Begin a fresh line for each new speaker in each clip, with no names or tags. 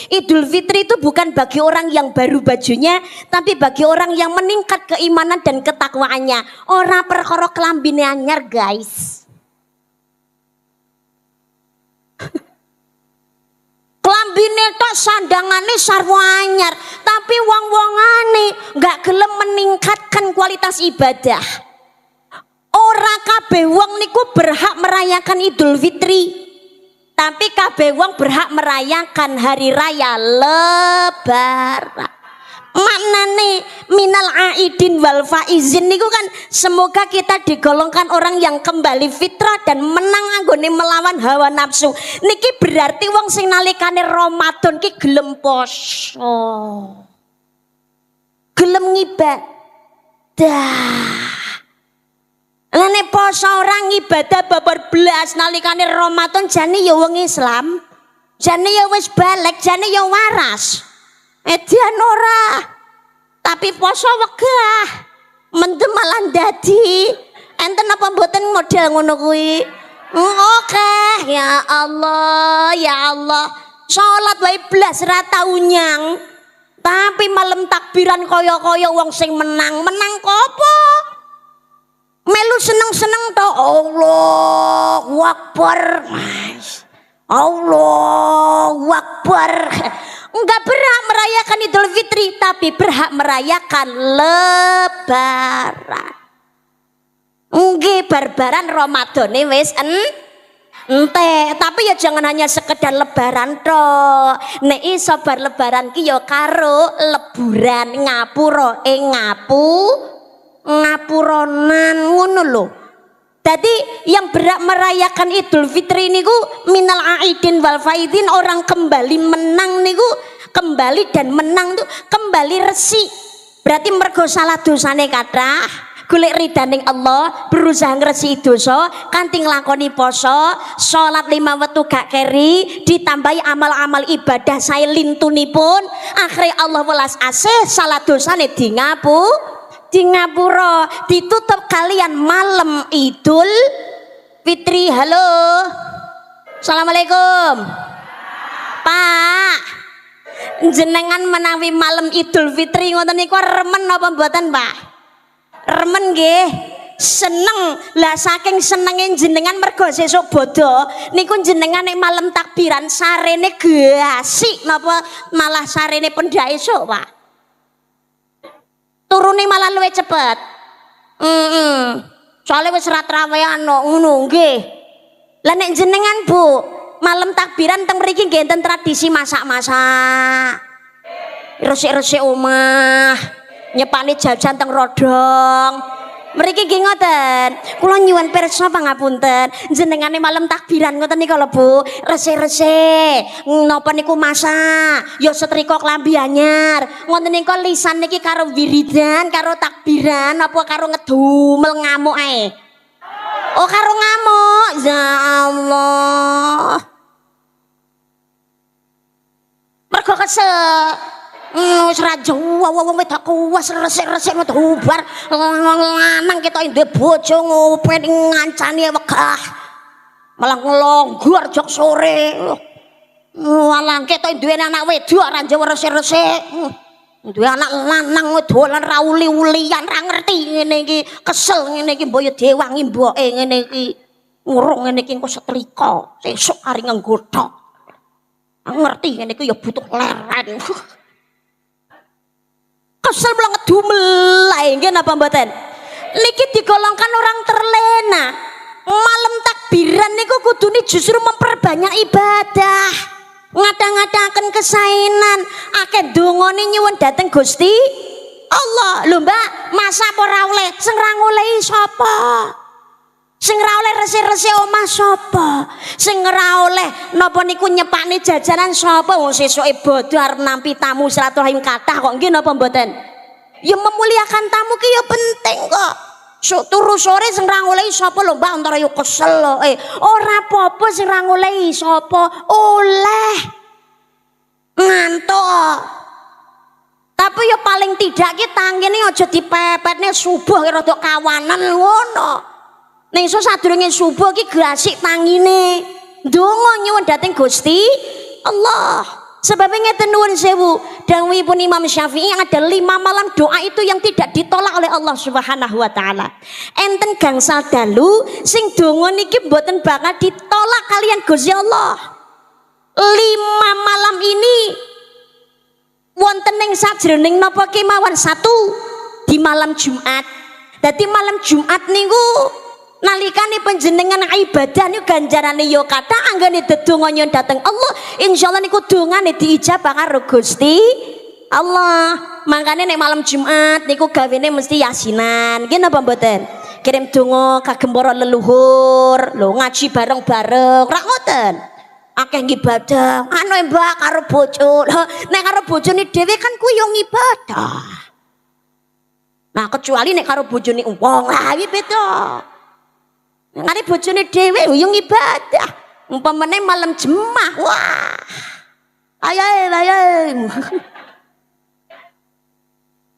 Idul Fitri itu bukan bagi orang yang baru bajunya, tapi bagi orang yang meningkat keimanan dan ketakwaannya. Ora perkara klambine anyar, guys. Klambine tok sandangane sarwa anyar, tapi wong-wongane nggak gelem meningkatkan kualitas ibadah. Ora kabeh wong niku berhak merayakan Idul Fitri, tapi kabeh wong berhak merayakan hari raya Lebaran. Maknane minal aidin wal faizin niku kan semoga kita digolongkan orang yang kembali fitrah dan menang anggone melawan hawa nafsu. Niki berarti wong sing nalikane Ramadan ki gelem poso, gelem ngibadah. Lane poso orang ibadah babar belas nalikane Ramadan jane ya wong Islam, jane ya wis balik, jane ya waras. Edian ora. Tapi poso wegah. Mendem malah dadi. Enten apa mboten model ngono kuwi? Oke, ya Allah, ya Allah. Salat wae blas ra tau nyang. Tapi malam takbiran kaya-kaya wong sing menang. Menang kopo? Melu seneng-seneng to. Allahu Akbar. Allahu Akbar. Enggak berhak merayakan Idul Fitri, tapi berhak merayakan Lebaran. Nggih barbaran Ramadane wis ente, tapi ya jangan hanya sekedar lebaran tok. Nek iso bar lebaran ki ya karo leburan ngapura ngapuronan ngono lho. Jadi yang berhak merayakan Idul Fitri niku minal aidin wal faidin, orang kembali menang niku, kembali dan menang tuh kembali resi. Berarti mergo salah dosane kathah, golek ridaning Allah, berusaha ngresi dosa, kanthi nglakoni poso, salat 5 wektu gak keri, ditambahi amal-amal ibadah sae lintunipun, akhire Allah welas asih salah dosane di ngapura, ditutup kalian malam Idul Fitri. Halo, assalamualaikum Pak, jenengan menawi malam Idul Fitri ngoten niku remen apa mboten Pak? Remen nggih, seneng lah. Saking senenge jenengan mergo sesuk bodo niku jenengan nek malam takbiran sarene gasik napa malah sarene pendak esuk Pak? Turune malah luwih cepet. Soalnya wis ra trawean ngono nggih. Lah nek jenengan Bu, malam takbiran teng mriki nggih enten tradisi masak-masak. Resik-resik omah, nyepani jajan teng rodong. Mriki nggih ngoten. Kula nyuwun pirsa pangapunten, jenengane malam takbiran ngoten niku lho Bu, resik-resik. Napa niku masak, ya setrika klambi anyar. Ngoten niku lisan niki karo wiridan, karo takbiran apa karo ngedumel ngamuk ae. Oh, karo ngamuk. Ya Allah. Mergo kesel. Wis ra wong wedok kuwas resik-resik bubar lanang kita ndek bojo ngopen ngancani wegah malah nglonggor jok sore. Walah kita duwe anak wedok ora njawa resik-resik, duwe anak lanang dolan ra uli-ulian ra ngerti ngene iki, kesel ngene iki mboyo dewangi mboke ngene iki ngurung ngene iki engko setrika sesuk ari nggodhok ngerti ngene iki ya butuh leren. Kesel banget dumel ae nggih napa mboten? Niki digolongkan orang terlena. Malam takbiran niku kudune justru memperbanyak ibadah. Ngata-ngataken kesaenan, akeh dongane nyuwun dhateng Gusti Allah. Lho Mbak, masa apa ora oleh? Sing ra ngolehi sapa? Sing ra oleh resik-resik omah sapa? Sing ora oleh napa niku nyepakne jajanan sapa? Wong sesuke bodho arep nampi tamu silaturahim kathah kok nggih napa mboten? Ya memuliakan tamu ki ya penting kok. Sok turu sore sing ra ngolehi sapa lho Mbak, antara yo kesel lho. Ora apa-apa sing ra ngolehi sapa, oleh ngantuk. Tapi ya paling tidak ki tangene aja dipepetne subuh ki rada kawanan ngono. Ning iso sadurunge subuh ki grasik tangine. Ndonga nyuwun dhateng Gusti Allah. Sebabnya ngeten nuwun sewu, dawuhipun Imam Syafi'i ada 5 malam doa itu yang tidak ditolak oleh Allah Subhanahu wa taala. Enten gangsal dalu sing donga niki mboten bakal ditolak kalian Gusti Allah. 5 malam ini wonten ing sajroning napa kemawon satu di malam Jumat. Dadi malam Jumat niku nalikane panjenengan ibadah niku ganjarane yo kathah anggone dedonga dhateng Allah, insyaallah niku dongane diijabah karo Gusti Allah. Mangkane nek malam Jumat niku gawene mesti yasinan. Nggih napa mboten? Kirim donga kagem para leluhur, lho ngaji bareng-bareng. Ra ngoten. Akeh ibadah, anu Mbak karo bojo. Lho, nek karo bojone dhewe kan ku yo ibadah. Nah, kecuali nek karo bojone wong lah iki beda. Ngare bojone dhewe yo ibadah. Umpamane malam jemaah, wah. Ayo.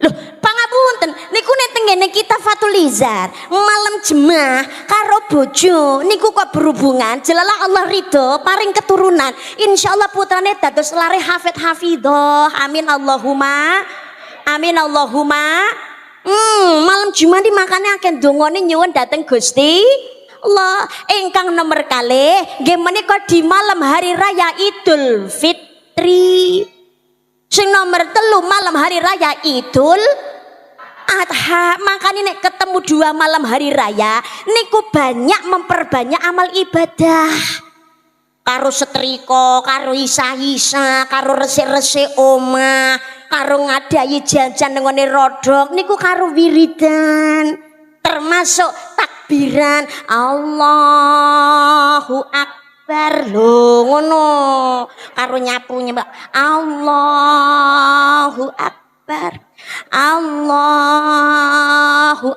Loh, pangapunten, niku nek tengene kita Fatulizar, malam jemaah karo bojo niku kok berhubungan, jelalah Allah ridho paring keturunan. Insyaallah putrane dados lare hafid hafidhah. Amin Allahumma. Amin Allahumma. Malam Jumat iki makane akeh dongane nyuwun dhateng Gusti Allah. Ingkang nomor kalih nggih menika di malam hari raya Idul Fitri. Sing nomor 3 malam hari raya Idul Adha. Makanya nek ketemu 2 malam hari raya niku banyak memperbanyak amal ibadah. Karo setrika, karo isa-isa, karo resik-resik omah, karo ngadahi jajan nengone rodok niku karo wiridan, termasuk takbiran Allahu Akbar. Lho ngono karo nyapunya Mbak, Allahu Akbar, Allahu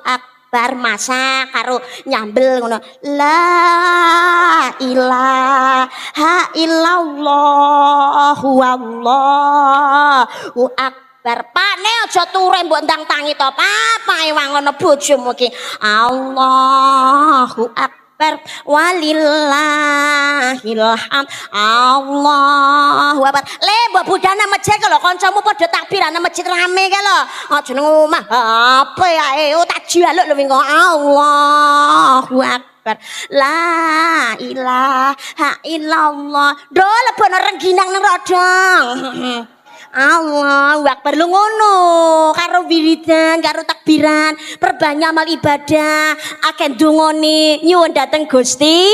Akbar. Masa karo nyambel ngono, la ilaha illallah wallahu akbar. Pak ne aja ture mbok ndang tangi to papa ewang ngono bojomu iki. Allahu akbar walillahil hamd. Allahu akbar. Le mbok budhane masjid lho, kancamu padha takbirane masjid rame ka lho. Aja nang omah apa ae tak jaluk lho wingi. Allahu akbar. La ilaha illallah. Do lebono rengginang nang rodong. Allahu Akbar. Lu ngono karo wiridan, karo takbiran, perbanyak amal ibadah, akeh ndongane nyuwun dhateng Gusti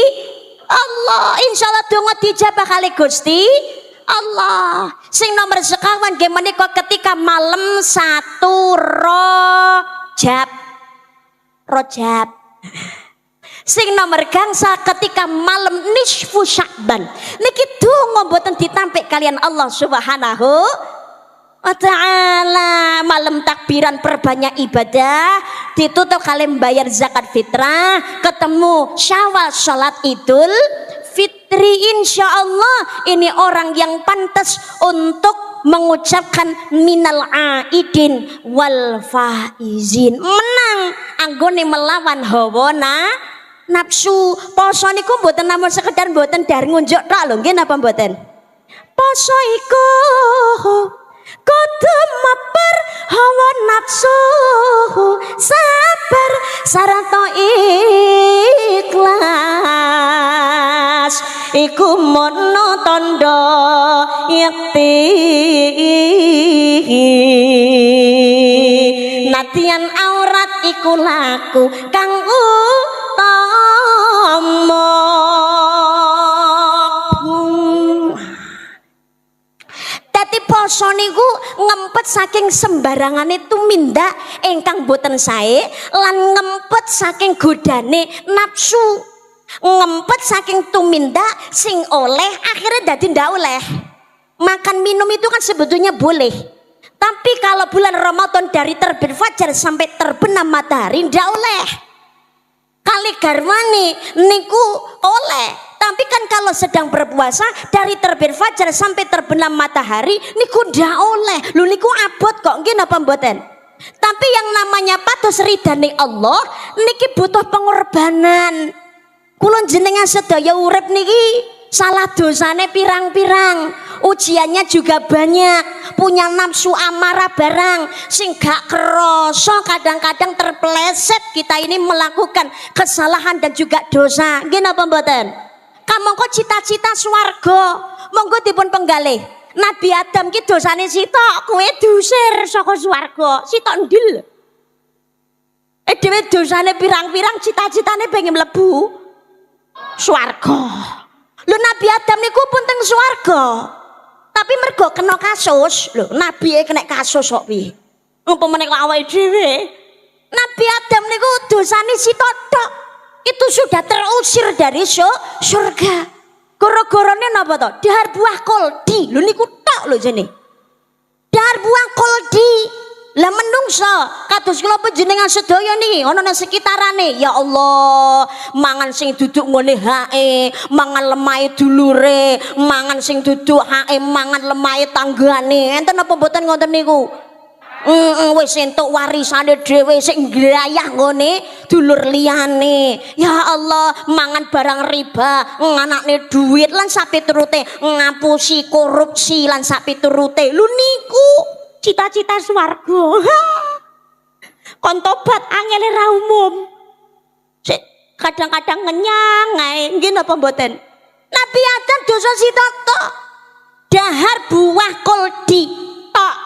Allah. Insyaallah donga dijabah kali Gusti Allah. Sing nomor sekawan nggih menika ketika malam 1 Rajab. Sing nomor gangsa ketika malam nisfu Sya'ban. Niki donga mboten ditampik kalian Allah Subhanahu wa ta'ala. Malam takbiran perbanyak ibadah, ditutup kalian bayar zakat fitrah, ketemu Syawal salat Idul Fitri. Insyaallah ini orang yang pantas untuk mengucapkan minal aidin wal faizin, menang anggone melawan hawa nafsu. Poso niku mboten namung sekedar mboten dar ngunjuk tok lho, nggih napa mboten? Poso iku kudu maper hawa nafsu, sabar sarata ikhlas, iku mono tondo yakti. Natian aurat iku laku kang utama. Dadi poso niku ngempet saking sembarangane tumindak ingkang boten sae lan ngempet saking godane nafsu, ngempet saking tumindak sing oleh akhirnya dadi ndak oleh. Makan minum itu kan sebetulnya boleh, tapi kalau bulan Ramadan dari terbit fajar sampai terbenam matahari ndak oleh. Kali garwani niku oleh, tapi kan kalau sedang berpuasa dari terbit fajar sampai terbenam matahari niku ndak oleh. Lu niku abot kok, nggih napa mboten? Tapi yang namanya patos ridane Allah niki butuh pengorbanan. Kula jenengan sedaya urip niki salah dosane pirang-pirang. ujiannya juga banyak, punya nafsu amarah barang sing gak kerasa, kadang-kadang terpeleset kita ini melakukan kesalahan dan juga dosa. Nggih napa mboten? Kamangka cita-cita swarga monggo dipun penggalih. Nabi Adam ki dosane sitok, kowe diusir saka swarga, sitok ndil. Dhewe dosane pirang-pirang, cita-citane pengen mlebu swarga. Lho Nabi Adam niku pun teng swarga. Tapi mergo kena kasus, lho Nabi kena kasus kok piye? Umpamane kok awake dhewe. Nabi Adam niku dosane sitok tok. Itu sudah terusir dari surga. Gara-garane napa to? Dahar buah koldi. Lho niku tok lho jene. Dahar buah koldi. Lah menungso kados kula panjenengan sedaya niki ana nang sekitarane, ya Allah, mangan sing duduk ngene hae, mangan lemahe dulure, mangan sing duduk hae, mangan lemahe tanggane. Enten apa mboten ngoten niku? Wis entuk warisane dhewe sing ngrayah ngene dulur liyane. Ya Allah, mangan barang riba, nganakne duit lan sapiturute, ngapusi korupsi lan sapiturute. Lho niku cita-cita swarga. Kon tobat angel ra umum. Kadang-kadang ngenyang ae. Nggih napa mboten? Nabi Adam dosa sitok tok. Dahar buah koldi tok.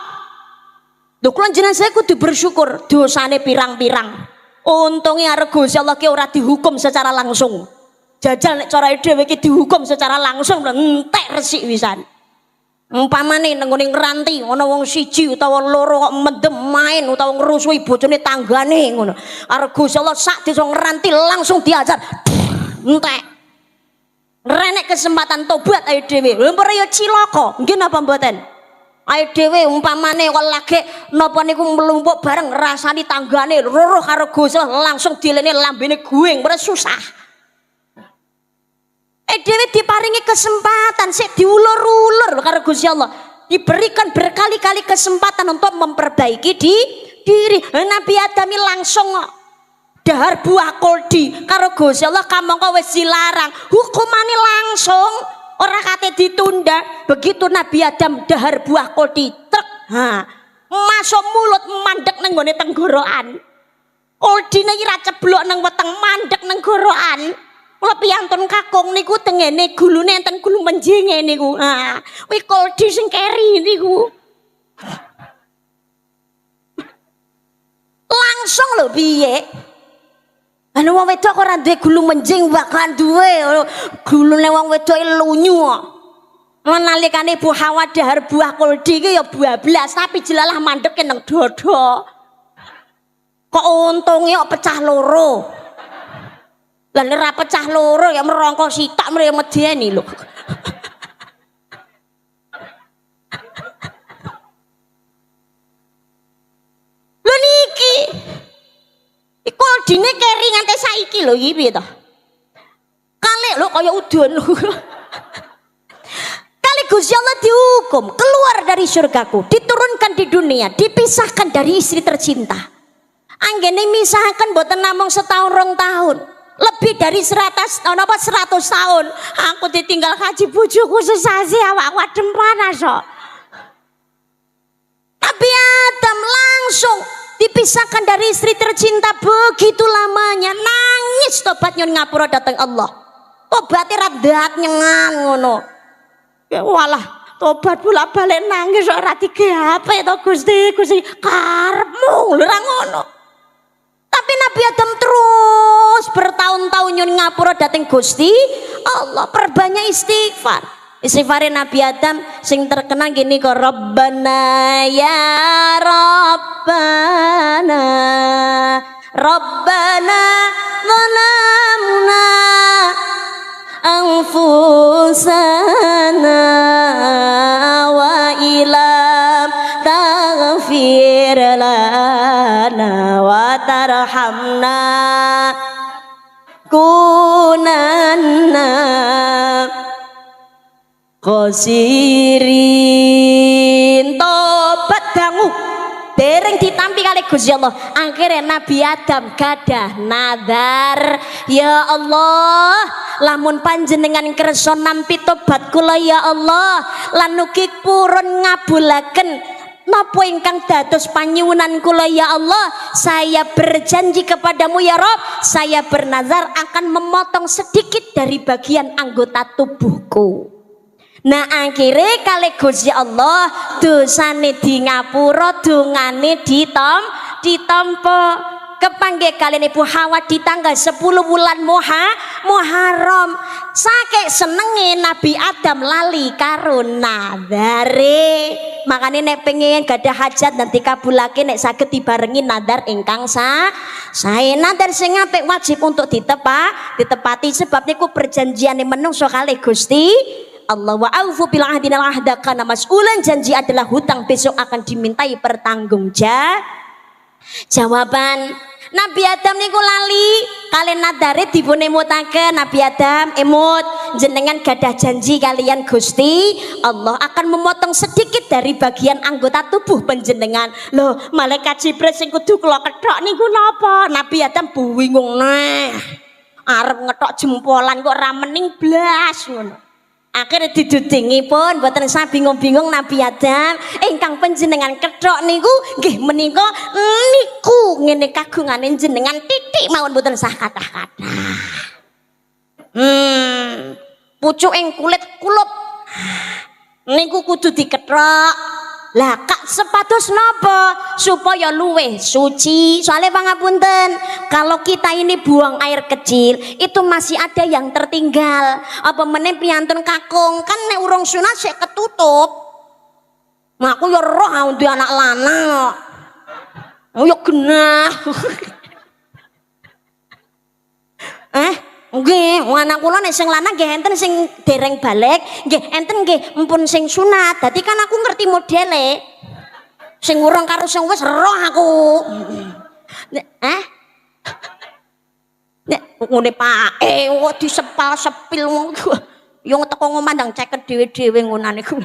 Lho kula jenengan saya kudu bersyukur dosane pirang-pirang. Untungnya arep Gusti Allah ki ora dihukum secara langsung. Jajal nek cara dhewe ki dihukum secara langsung entek resik wisan. Umpamane nang ngene ngranti ana wong siji utawa loro kok mendem main utawa ngrusui bojone tanggane ngono. Arep Gusti Allah sak desa ngranti langsung diajar. Entek. Renek kesempatan tobat ayo dhewe. Lha ya cilaka. Nggih napa mboten? Ayo dhewe umpamane kok lagi napa niku mlumpuk bareng ngrasani tanggane roh karo Gusti Allah langsung dilene lambene guing, ora susah. Dhewe diparingi kesempatan sik diulur-ulur karo Gusti Allah, diberikan berkali-kali kesempatan untuk memperbaiki diri. Nabi Adam langsung dahar buah koldi karo Gusti Allah, kamangka wis dilarang, hukumane langsung ora kate ditunda. Begitu Nabi Adam dahar buah koldi trek, masuk mulut mandek nang gone tenggorokan. Koldine iki ra ceblok nang weteng, mandek nang gorokan. Kula piyantun kakung niku tengene gulune enten gulu menjenge niku. Kuwi koldi sing keri niku. Langsung lho piye? Anu wong wedok ora duwe gulu menjing bakal duwe. Gulune wong wedok lunyu kok. Nalikane Bu Hawa dahar buah koldi iki ya bablas tapi jelalah mandeke nang dada. Kok untunge kok pecah loro. Lah nek pecah loro ya merongko sitak mrene medeni lho. Lho niki. Iku dine keri nganti saiki lho iki piye to? Kalik lho kaya udun lho. Kali Gusti Allah dihukum keluar dari surgaku, diturunkan di dunia, dipisahkan dari istri tercinta. Anggene misahkan mboten namung setahun rong tahun. Lebih dari 100 tahun aku ditinggal haji bojoku sesasi awakku adem panas kok. Nabi Adam langsung dipisahkan dari istri tercinta begitu lamanya, nangis tobat nyon ngapura datang Allah. Tobatnya radat nyengan ngono. Ya walah tobat bolak-balik nangis ora digawe to Gusti karepmu lho ra ngono. Tapi Nabi Adam terus bertahun-tahun nyun ngapura dateng Gusti Allah, perbanyak istighfar. Istighfare Nabi Adam sing terkenal gini kok, Rabbana ya Rabbana Rabbana zalamna anfusana wa ilam taghfir lana wa tarhamna kunanna khosirin. Tobat dangu dereng ditampi kali Gusti Allah. Akhirnya Nabi Adam gadah nadar, ya Allah, lamun panjenengan kersa nampi tobat kula ya Allah, lan ugi purun ngabulaken napa ingkang dados panyuwunan kula ya Allah, saya berjanji kepadamu ya Rob, saya bernazar akan memotong sedikit dari bagian anggota tubuhku. Nah akhirnya kali Gusti Allah dosane di ngapura, dongane ditampa. Kepanggih kalian Ibu Hawa di tanggal 10 bulan Muharram. Saking senenge Nabi Adam lali karo nadare. Makanya nek pengen gada hajat nanti kabulake nek saged dibarengi nadar ingkang saya nadar sing apik wajib untuk ditepati sebab niku perjanjiane menungso kalih Gusti Allah. Wa aufu bil ahdi al ahda kana mas'ulan, janji adalah hutang, besok akan dimintai jawaban. Nabi Adam niku lali kalian nadare dipun emutaken. Nabi Adam emut, jenengan gadah janji kalian Gusti Allah akan memotong sedikit dari bagian anggota tubuh panjenengan. Loh, malaikat Jibril sing kudu kula kethok niku napa? Nabi Adam bingung arep ngethok jempolan kok ora mening blas ngono. Akhirnya didudingi pun boten sah bingung-bingung Nabi Adam ingkang panjenengan kethok niku nggih menika niku ngene kagungane jenengan titik mawon boten sah kathah-kathah. Pucuking kulit kulup niku kudu dikethok. Lah kak sepatus napa supaya luweh suci. Soalnya pangapunten, kalau kita ini buang air kecil itu masih ada yang tertinggal. Apa meneh piantun kakung kan nek urung sunat sik ketutup. Nah aku ya roh duwe anak lanang. Oh ya genah. Nggih, anak kula nek sing lanang nggih enten sing dereng balik, nggih enten nggih mumpun sing sunat. Dadi kan aku ngerti modele. Sing urung karo sing wis roh aku. Nek ngene pake kok disepal-sepil yo teko ngomandang ceket dhewe-dhewe ngonane ku.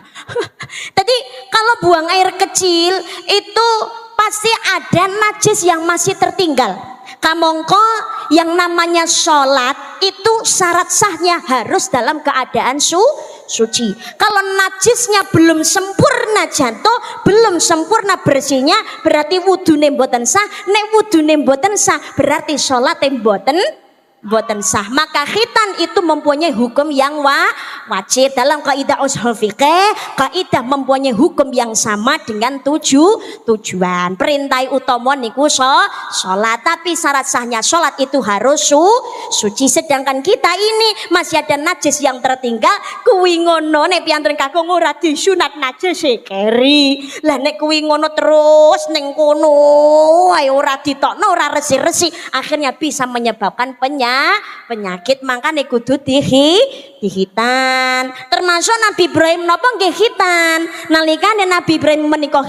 Dadi kalau buang air kecil itu pasti ada najis yang masih tertinggal. Kamongko yang namanya sholat itu syarat sahnya harus dalam keadaan suci. Kalau najisnya belum sempurna janto, belum sempurna bersihnya, berarti wudune mboten sah. Nek wudune mboten sah berarti sholatnya mboten sah. Maka khitan itu mempunyai hukum yang wajib. Dalam kaidah ushul fikih, kaidah mempunyai hukum yang sama dengan tujuan. Perintah utama niku sholat, tapi syarat sahnya sholat itu harus suci. Sedangkan kita ini masih ada najis yang tertinggal. Kuwi ngono nek piantun kakung ora disunat najis keri. Lah nek kuwi ngono terus ning kono ae ora ditokno, ora resi-resi, akhirnya bisa menyebabkan penyakit. Makanya kudu dihitan. Termasuk Nabi Ibrahim napa nggih khitan. Nalikane Nabi Ibrahim menika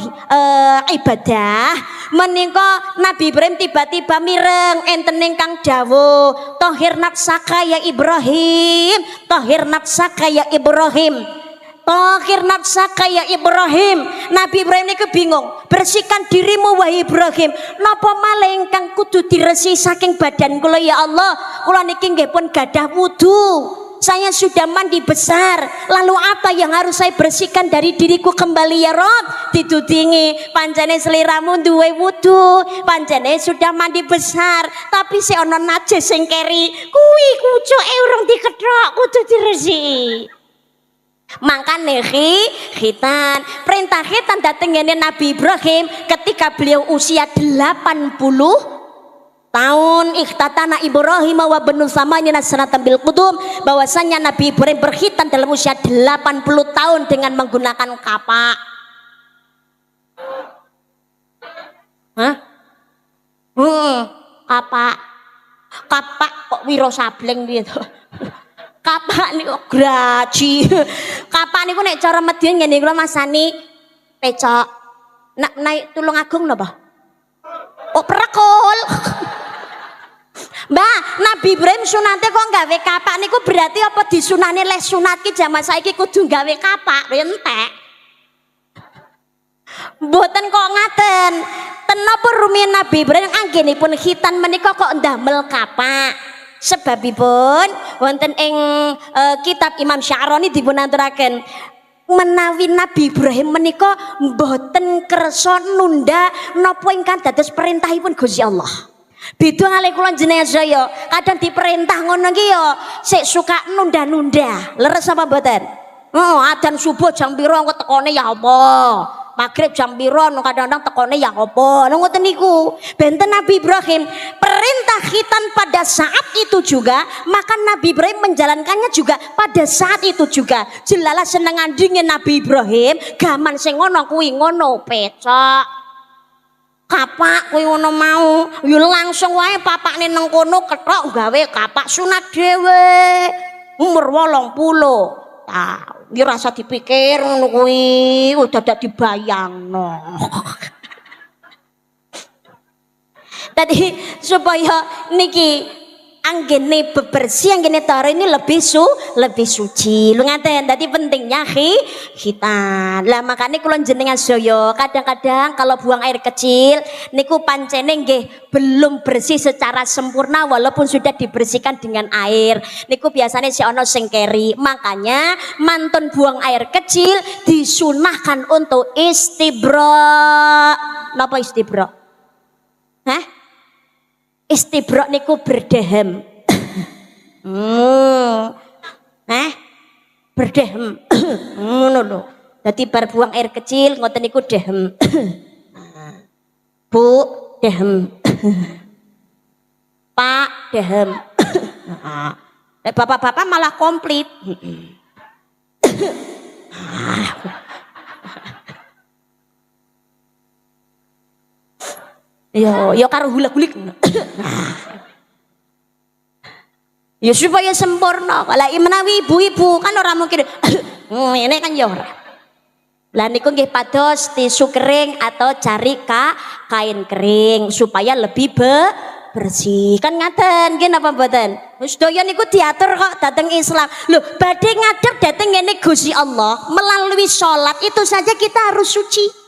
ibadah, menika Nabi Ibrahim tiba-tiba mireng enten ingkang dawuh tahir nafsaka ya Ibrahim, tahir nafsaka ya Ibrahim, tahir nafsaka ya Ibrahim. Nabi Ibrahim niku bingung, bersihkan dirimu wahai Ibrahim. Napa malah ingkang kudu diresi saking badan kula ya Allah? Kula niki nggih pun gadah wudu. Saya sudah mandi besar. Lalu apa yang harus saya bersihkan dari diriku kembali ya Rob? Ditudingi, pancene seliramu duwe wudu, pancene sudah mandi besar, tapi si ono najis sing keri. Kuwi kucuke urung dikethok, kudu diresiki. Makanya khitan, perintah khitan dateng ngene Nabi Ibrahim ketika beliau usia 80 tahun. Ikhtatana Ibrahim wa banu samanya sanatan bil qudum, bahwasanya Nabi Ibrahim berkhitan dalam usia 80 tahun dengan menggunakan kapak. Kapak kok wiro sableng gitu. Kapak niku graji. Kapak niku nek cara Madiun ngene kula masani pecok. Nak naik Tulung Agung napa? Oh perekul. Mbak, Nabi Ibrahim sunate kok gawe kapak niku berarti apa disunane les sunat ki jaman saiki kudu gawe kapak entek. Mboten kok ngaten. tenapa rumiyin Nabi Ibrahim anggenipun khitan menika kok ndamel kapak. Sebabipun wonten ing kitab Imam Sya'rani dipun aturaken menawi Nabi Ibrahim menika mboten kersa nunda napa ingkang dados perintahipun Gusti Allah. Beda kali kula jenengan saya, kadang diperintah ngono ki ya sik suka nunda-nunda. Leres apa mboten? Adzan subuh jam pira engko tekone ya apa? Maghrib jam pira kadang-kadang tekone ya apa? Ngoten niku. Benten Nabi Ibrahim perintah khitan pada saat itu juga, maka Nabi Ibrahim menjalankannya juga pada saat itu juga. Jelala senengan dingin Nabi Ibrahim, gaman sing ngono kuwi ngono pecak. Kapak kuwi ngono mau, yo langsung wae papakne nang kono kethok gawe kapak sunat dhewe. Umur 80. Ah, iki rasa dipikir ngono kuwi, udah dak dibayangno. Tadi supaya niki anggene bebersih anggene tahara ini lebih suci. Lu ngaten tadi pentingnya khitan. Lah makanya kula jenengan saya kadang-kadang kalau buang air kecil niku pancene nggih belum bersih secara sempurna walaupun sudah dibersihkan dengan air. Niku biasanya si ono sing keri. Makanya mantun buang air kecil disunahkan untuk istibra. Napa istibra? Hah? Istibra niku berdehem. Berdehem. Ngono lho. Dadi bar buang air kecil ngoten niku dehem. Bu, dehem. Pak, dehem. Nek bapak-bapak malah komplit. Yo karo hulak-hulik. Ya supaya sempurna. Kalau menawi ibu-ibu kan orang mungkin ini kan ya ora. Lah niku nggih pados tisu kering atau cari kain kering supaya lebih bersih. Kan ngaten nggih napa mboten? Sedaya niku diatur kok dateng Islam. Loh, badhe ngadep dateng ngene Gusti Allah melalui salat itu saja kita harus suci.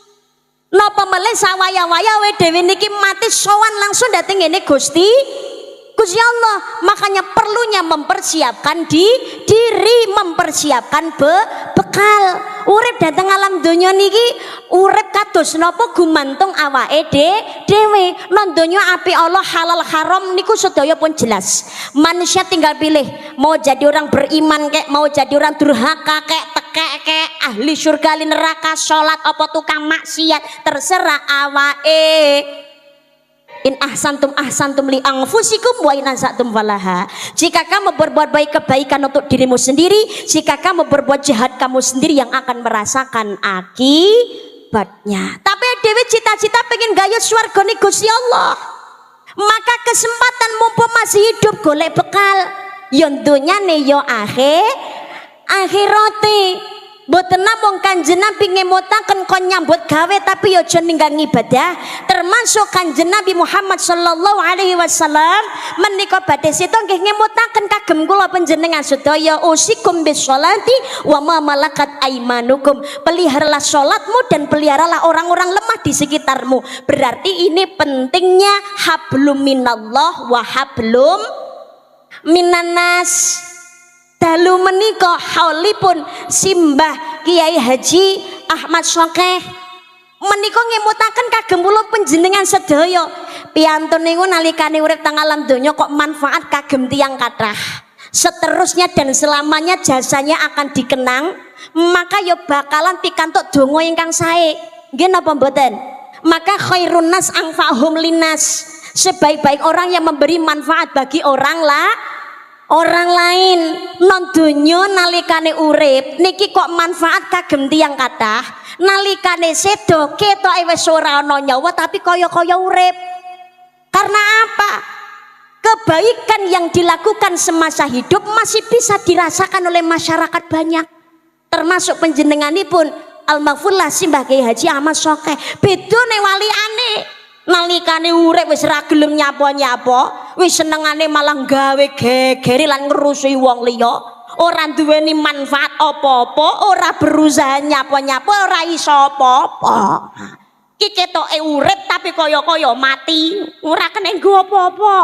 Napa melih sawaya-waya we dhewe niki mati sowan langsung dateng ngene Gusti Allah. Makanya perlunya mempersiapkan diri, mempersiapkan bekal. Urip dateng alam donya niki urip kados napa gumantung awake dhewe. Nang donya api Allah halal haram niku sedaya pun jelas. Manusia tinggal pilih mau jadi orang beriman kek, mau jadi orang durhaka kek, tekek ahli surga li neraka, salat apa tukang maksiat, terserah awake. In ahsantum li anfusikum wa in asatum falaha. Jika kamu berbuat baik kebaikan untuk dirimu sendiri, jika kamu berbuat jahat kamu sendiri yang akan merasakan akibatnya. Tapi dewe cita-cita pengen gaya swargane Gusti Allah. Maka kesempatan mumpung masih hidup golek bekal. Yo dunyane yo akhirate. Mboten namung Kanjeng Nabi ngemutaken kon nyambut gawe tapi aja ninggal ibadah. Termasuk Kanjeng Nabi Muhammad sallallahu alaihi wasallam menika badhe sita nggih ngemutaken kagem kula panjenengan sedaya usikum bisolati wa ma malakat aimanukum. Peliharalah salatmu dan peliharalah orang-orang lemah di sekitarmu. Berarti ini pentingnya hablum minallah wa hablum minannas. Dalu menika haulipun simbah Kiai Haji Ahmad Syokeh menika ngemutaken kagem kula panjenengan sedaya piantun niku nalikane urip teng alam donya kok manfaat kagem tiyang kathah seterusnya dan selamanya jasanya akan dikenang maka ya bakalan pikantuk donga ingkang sae nggih napa mboten. Maka khairun nas anfa'hum linnas, sebaik-baik orang yang memberi manfaat bagi orang lain. Non donya nalikane urip niki kok manfaat kagem tiyang kathah, nalikane sedo ketoke wis ora ana nyawa tapi kaya-kaya urip. Karena apa? Kebaikan yang dilakukan semasa hidup masih bisa dirasakan oleh masyarakat banyak, termasuk panjenenganipun almarhumlah Simbah Kiai Haji Ahmad Syokeh. Bedone waliane nalikane urip wis ra gelem nyapa-nyapa, wis senengane malah gawe gegeri lan ngerusuhi wong liya, ora duweni manfaat apa-apa, ora berusaha nyapa-nyapa, ora iso apa-apa. Ki ketoke urip tapi kaya-kaya mati, ora kena nggo apa-apa.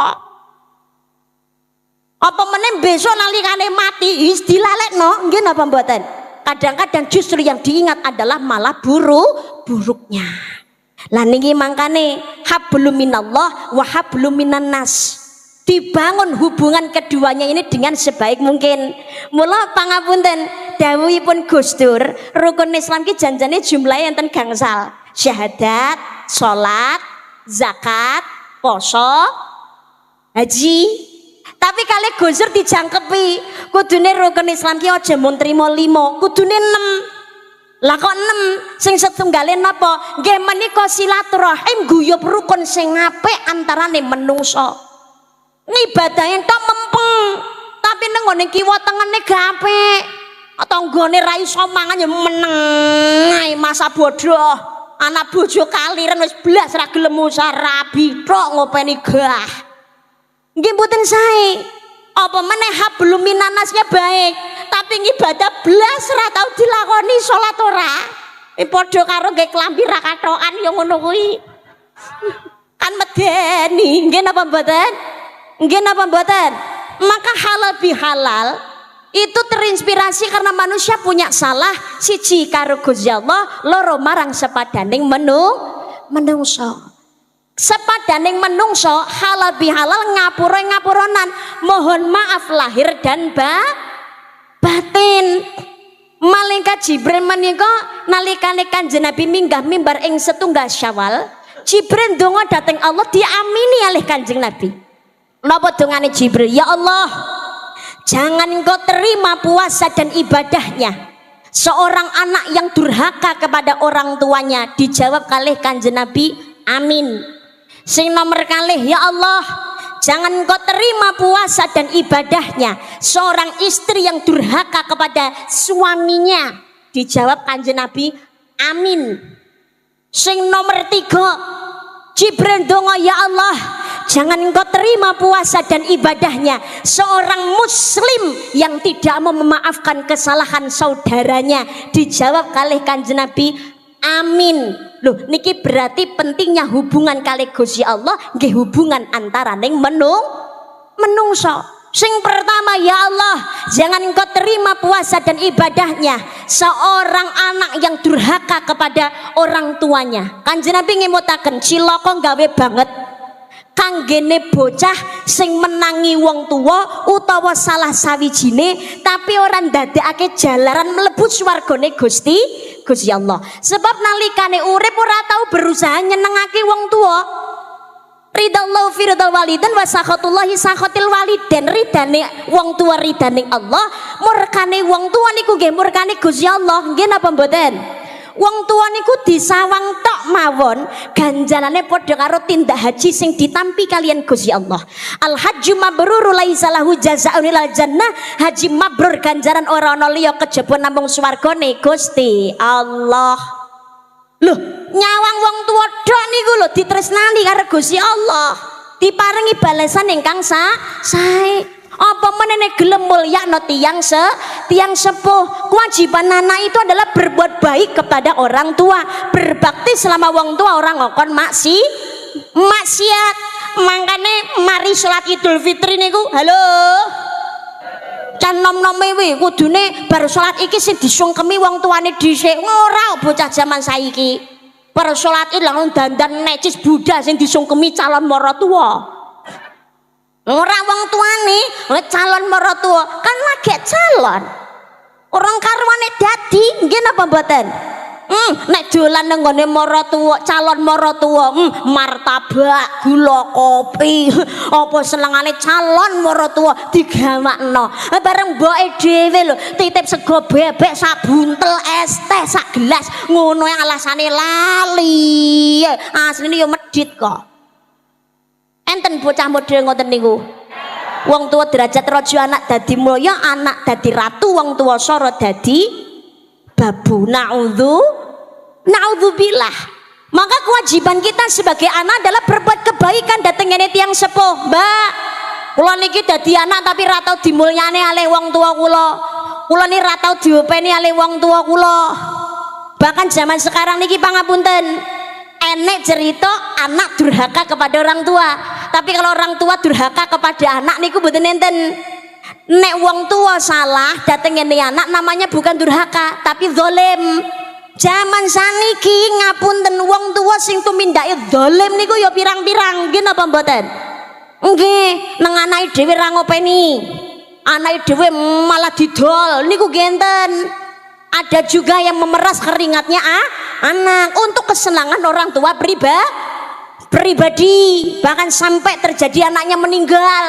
Apa meneh besok nalikane mati wis dilalekno, nggih napa mboten? Kadang-kadang justru yang diingat adalah malah buruknya. Lah niki mangkane hablum minallah wa hablum minan nas. Dibangun hubungan keduanya ini dengan sebaik mungkin. Mula pangapunten dawuhipun Gus Dur, rukun Islam ki janjane jumlahe enten gangsal. Syahadat, salat, zakat, poso, haji. Tapi kali Gus Dur dijangkepi, kudune rukun Islam ki aja mung trimo 5, kudune 6. Lah kok 6? Sing setunggale napa? Nggih menika silaturahim guyub rukun sing apik antarane menungso. Ngibadahe tok mempeng, tapi nang ngene kiwa tengene gak apik. Tanggane ra iso mangan ya meneng ae masa bodoh. Anak bojo kaliren wis blas ra gelem musarabi tok ngopeni gah. Nggih mboten sae. Apa meneh hablum minanasnya baik, tapi ngibadah blas ra tau dilakoni salat ora. Padha karo nggih klambi ra katokan ya ngono kuwi. Kan medeni, nggih napa mboten? Nggih napa mboten? Maka halal bihalal itu terinspirasi karena manusia punya salah siji karo Gusti Allah, loro marang sepadaning menungso. Sepadaning menungso halal bihalal ngapura-ngapuronan, mohon maaf lahir dan batin. Malaikat Jibril menika nalikane Kanjeng Nabi minggah mimbar ing setunggal Syawal, Jibril ndonga dhateng Allah diamini oleh Kanjeng Nabi. Napa dongane Jibril? Ya Allah, jangan engkau terima puasa dan ibadahnya seorang anak yang durhaka kepada orang tuanya. Dijawab kalih Kanjeng Nabi, amin. Sing nomor kalih, ya Allah, jangan engkau terima puasa dan ibadahnya seorang istri yang durhaka kepada suaminya. Dijawab Kanjeng Nabi, amin. Sing nomor 3, Jibril donga, ya Allah, jangan engkau terima puasa dan ibadahnya seorang muslim yang tidak mau memaafkan kesalahan saudaranya. Dijawab kalih Kanjeng Nabi, amin. Loh niki berarti pentingnya hubungan kalih Gusti Allah nggih hubungan antaraning menungso. Sing pertama, ya Allah, jangan engkau terima puasa dan ibadahnya seorang anak yang durhaka kepada orang tuanya. Kanjeng Nabi ngemutaken cilaka gawe banget kanggene bocah sing menangi wong tua utawa salah sawijine tapi ora ndadekake jalaran mlebu swargane Gusti Allah. Sebab nalikane urip ora tau berusaha nyenengake wong tua. Ridallahu fi ridal walidan wa sakhatullahi sakhatil waliden. Ridane wong tua ridaning Allah, murkane wong tua niku nggih murkane Gusti Allah. Nggih napa mboten? Wong tua niku disawang tok mawon ganjarane padha karo tindak haji sing ditampi kalian Gusti Allah. Al hajju mabrur laisa lahu jazaa'un ilal jannah. Haji mabrur ganjaran ora ana liya kejaba namung swargane Gusti Allah. Loh, nyawang wong tua tok niku lho ditresnani karo Gusti Allah. Diparingi balasan ingkang sae. Apa menene gelem mulyakno tiang sepuh. Kewajiban anak itu adalah berbuat baik kepada orang tua, berbakti selama wong tua orang ngokon maksiat. Mangkane mari salat Idul Fitri niku, halo. Can nom-nome wi kudune bar salat iki sing disungkemi wong tuane dhisik. Ora bocah zaman saiki. Bar salat iki langsung dandan necis Buddha sing disungkemi calon maratua. Ora wong tuane, calon maratua kan lagi calon. Orang karwane dadi, nggih napa mboten? Nek dolan nang nggone maratua, calon maratua, martabak, gula kopi, apa senengane calon maratua digawakno. Bareng mboke dhewe lho, titip sego bebek sak buntel, es teh sak gelas, ngono yang alasane lali. Asline yo medhit kok. Enten bocah model ngoten niku. Wong tua derajat raja, anak dadi mulya, anak dadi ratu, wong tua sora dadi babu. Naudzubillah. Maka kewajiban kita sebagai anak adalah berbuat kebaikan dateng ngene tiyang sepuh. Mbak, kula niki dadi anak tapi ra tau dimulyani ale wong tua kula. Kula niki ra tau diopeni ale wong tua kula. Bahkan zaman sekarang niki pangapunten, Nenek cerita anak durhaka kepada orang tua. Tapi kalau orang tua durhaka kepada anak niku mboten enten. Nek wong tua salah dateng ngene anak namanya bukan durhaka tapi zalim. Zaman saniki ngapunten wong tua sing tumindake zalim niku ya pirang-pirang nggih napa mboten? Nggih, nang anake dhewe ra ngopeni. Anake dhewe malah didol niku genten. Ada juga yang memeras keringatnya anak untuk kesenangan orang tua pribadi, bahkan sampai terjadi anaknya meninggal.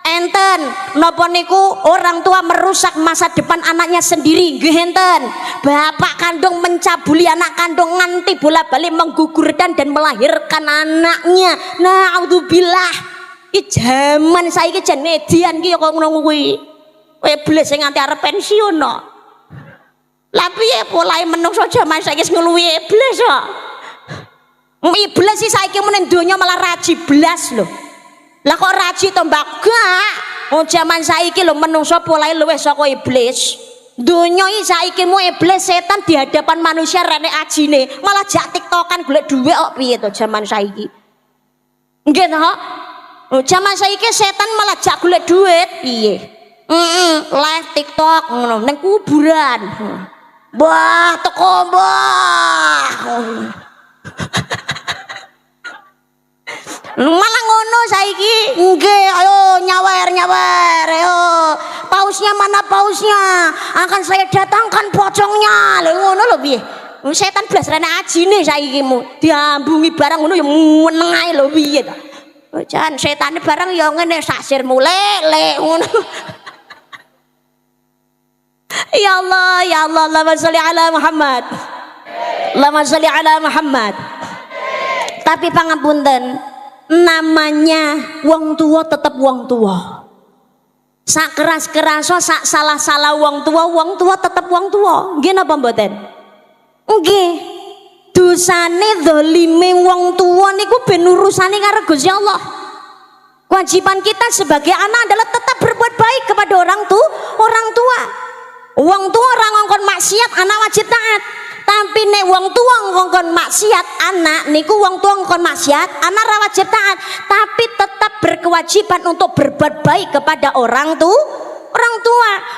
Enten napa niku orang tua merusak masa depan anaknya sendiri nggih enten. Bapak kandung mencabuli anak kandung nganti bola-balik menggugurkan dan melahirkan anaknya. Naudzubillah. Iki jaman saiki jan edian ki kok ngono kuwi. Iblis sing nganti arep pensiun no. Lah piye polahe menungso jaman saiki wis ngluwi iblis kok. Iblis sih saiki meneng donya malah raji blas lho. Lah kok raji to mbak gak? Oh jaman saiki lho menungso polahe luwih saka iblis. Donya iki saiki mu iblis setan di hadapan manusia rene ajine, malah jak tiktokan golek dhuwit kok piye to jaman saiki. Nggih to? Oh jaman saiki setan malah jak golek dhuwit piye? Live TikTok ngono ning kuburan. Mbah teko mbah. Malah ngono saiki. Nggih, ayo nyawer ayo. Pausnya mana pausnya? Akan saya datangkan pocongnya. Lha ngono lho piye? Setan blas rene ajine saiki mu. Diambungi barang ngono ya meneng ae lho piye to. Jan setane barang ya ngene sasir mulek ngono. Ya Allah, Allahumma sholli ala Muhammad. Allahumma sholli ala Muhammad. Tapi pangapunten, namanya wong tua tetap wong tua. Sak keras-kerasa sak salah-salah wong tua tetap wong tua. Nggih napa mboten? Nggih. Dosane zalime wong tua niku ben urusane karo Gusti Allah. Kewajiban kita sebagai anak adalah tetap berbuat baik kepada orang tua. Wong tua ora ngongkon maksiat, anak wajib taat. Tapi nek wong tua ngongkon maksiat, anak niku wong tua ngongkon maksiat, anak ora wajib taat. Tapi tetap berkewajiban untuk berbuat baik kepada orang tua.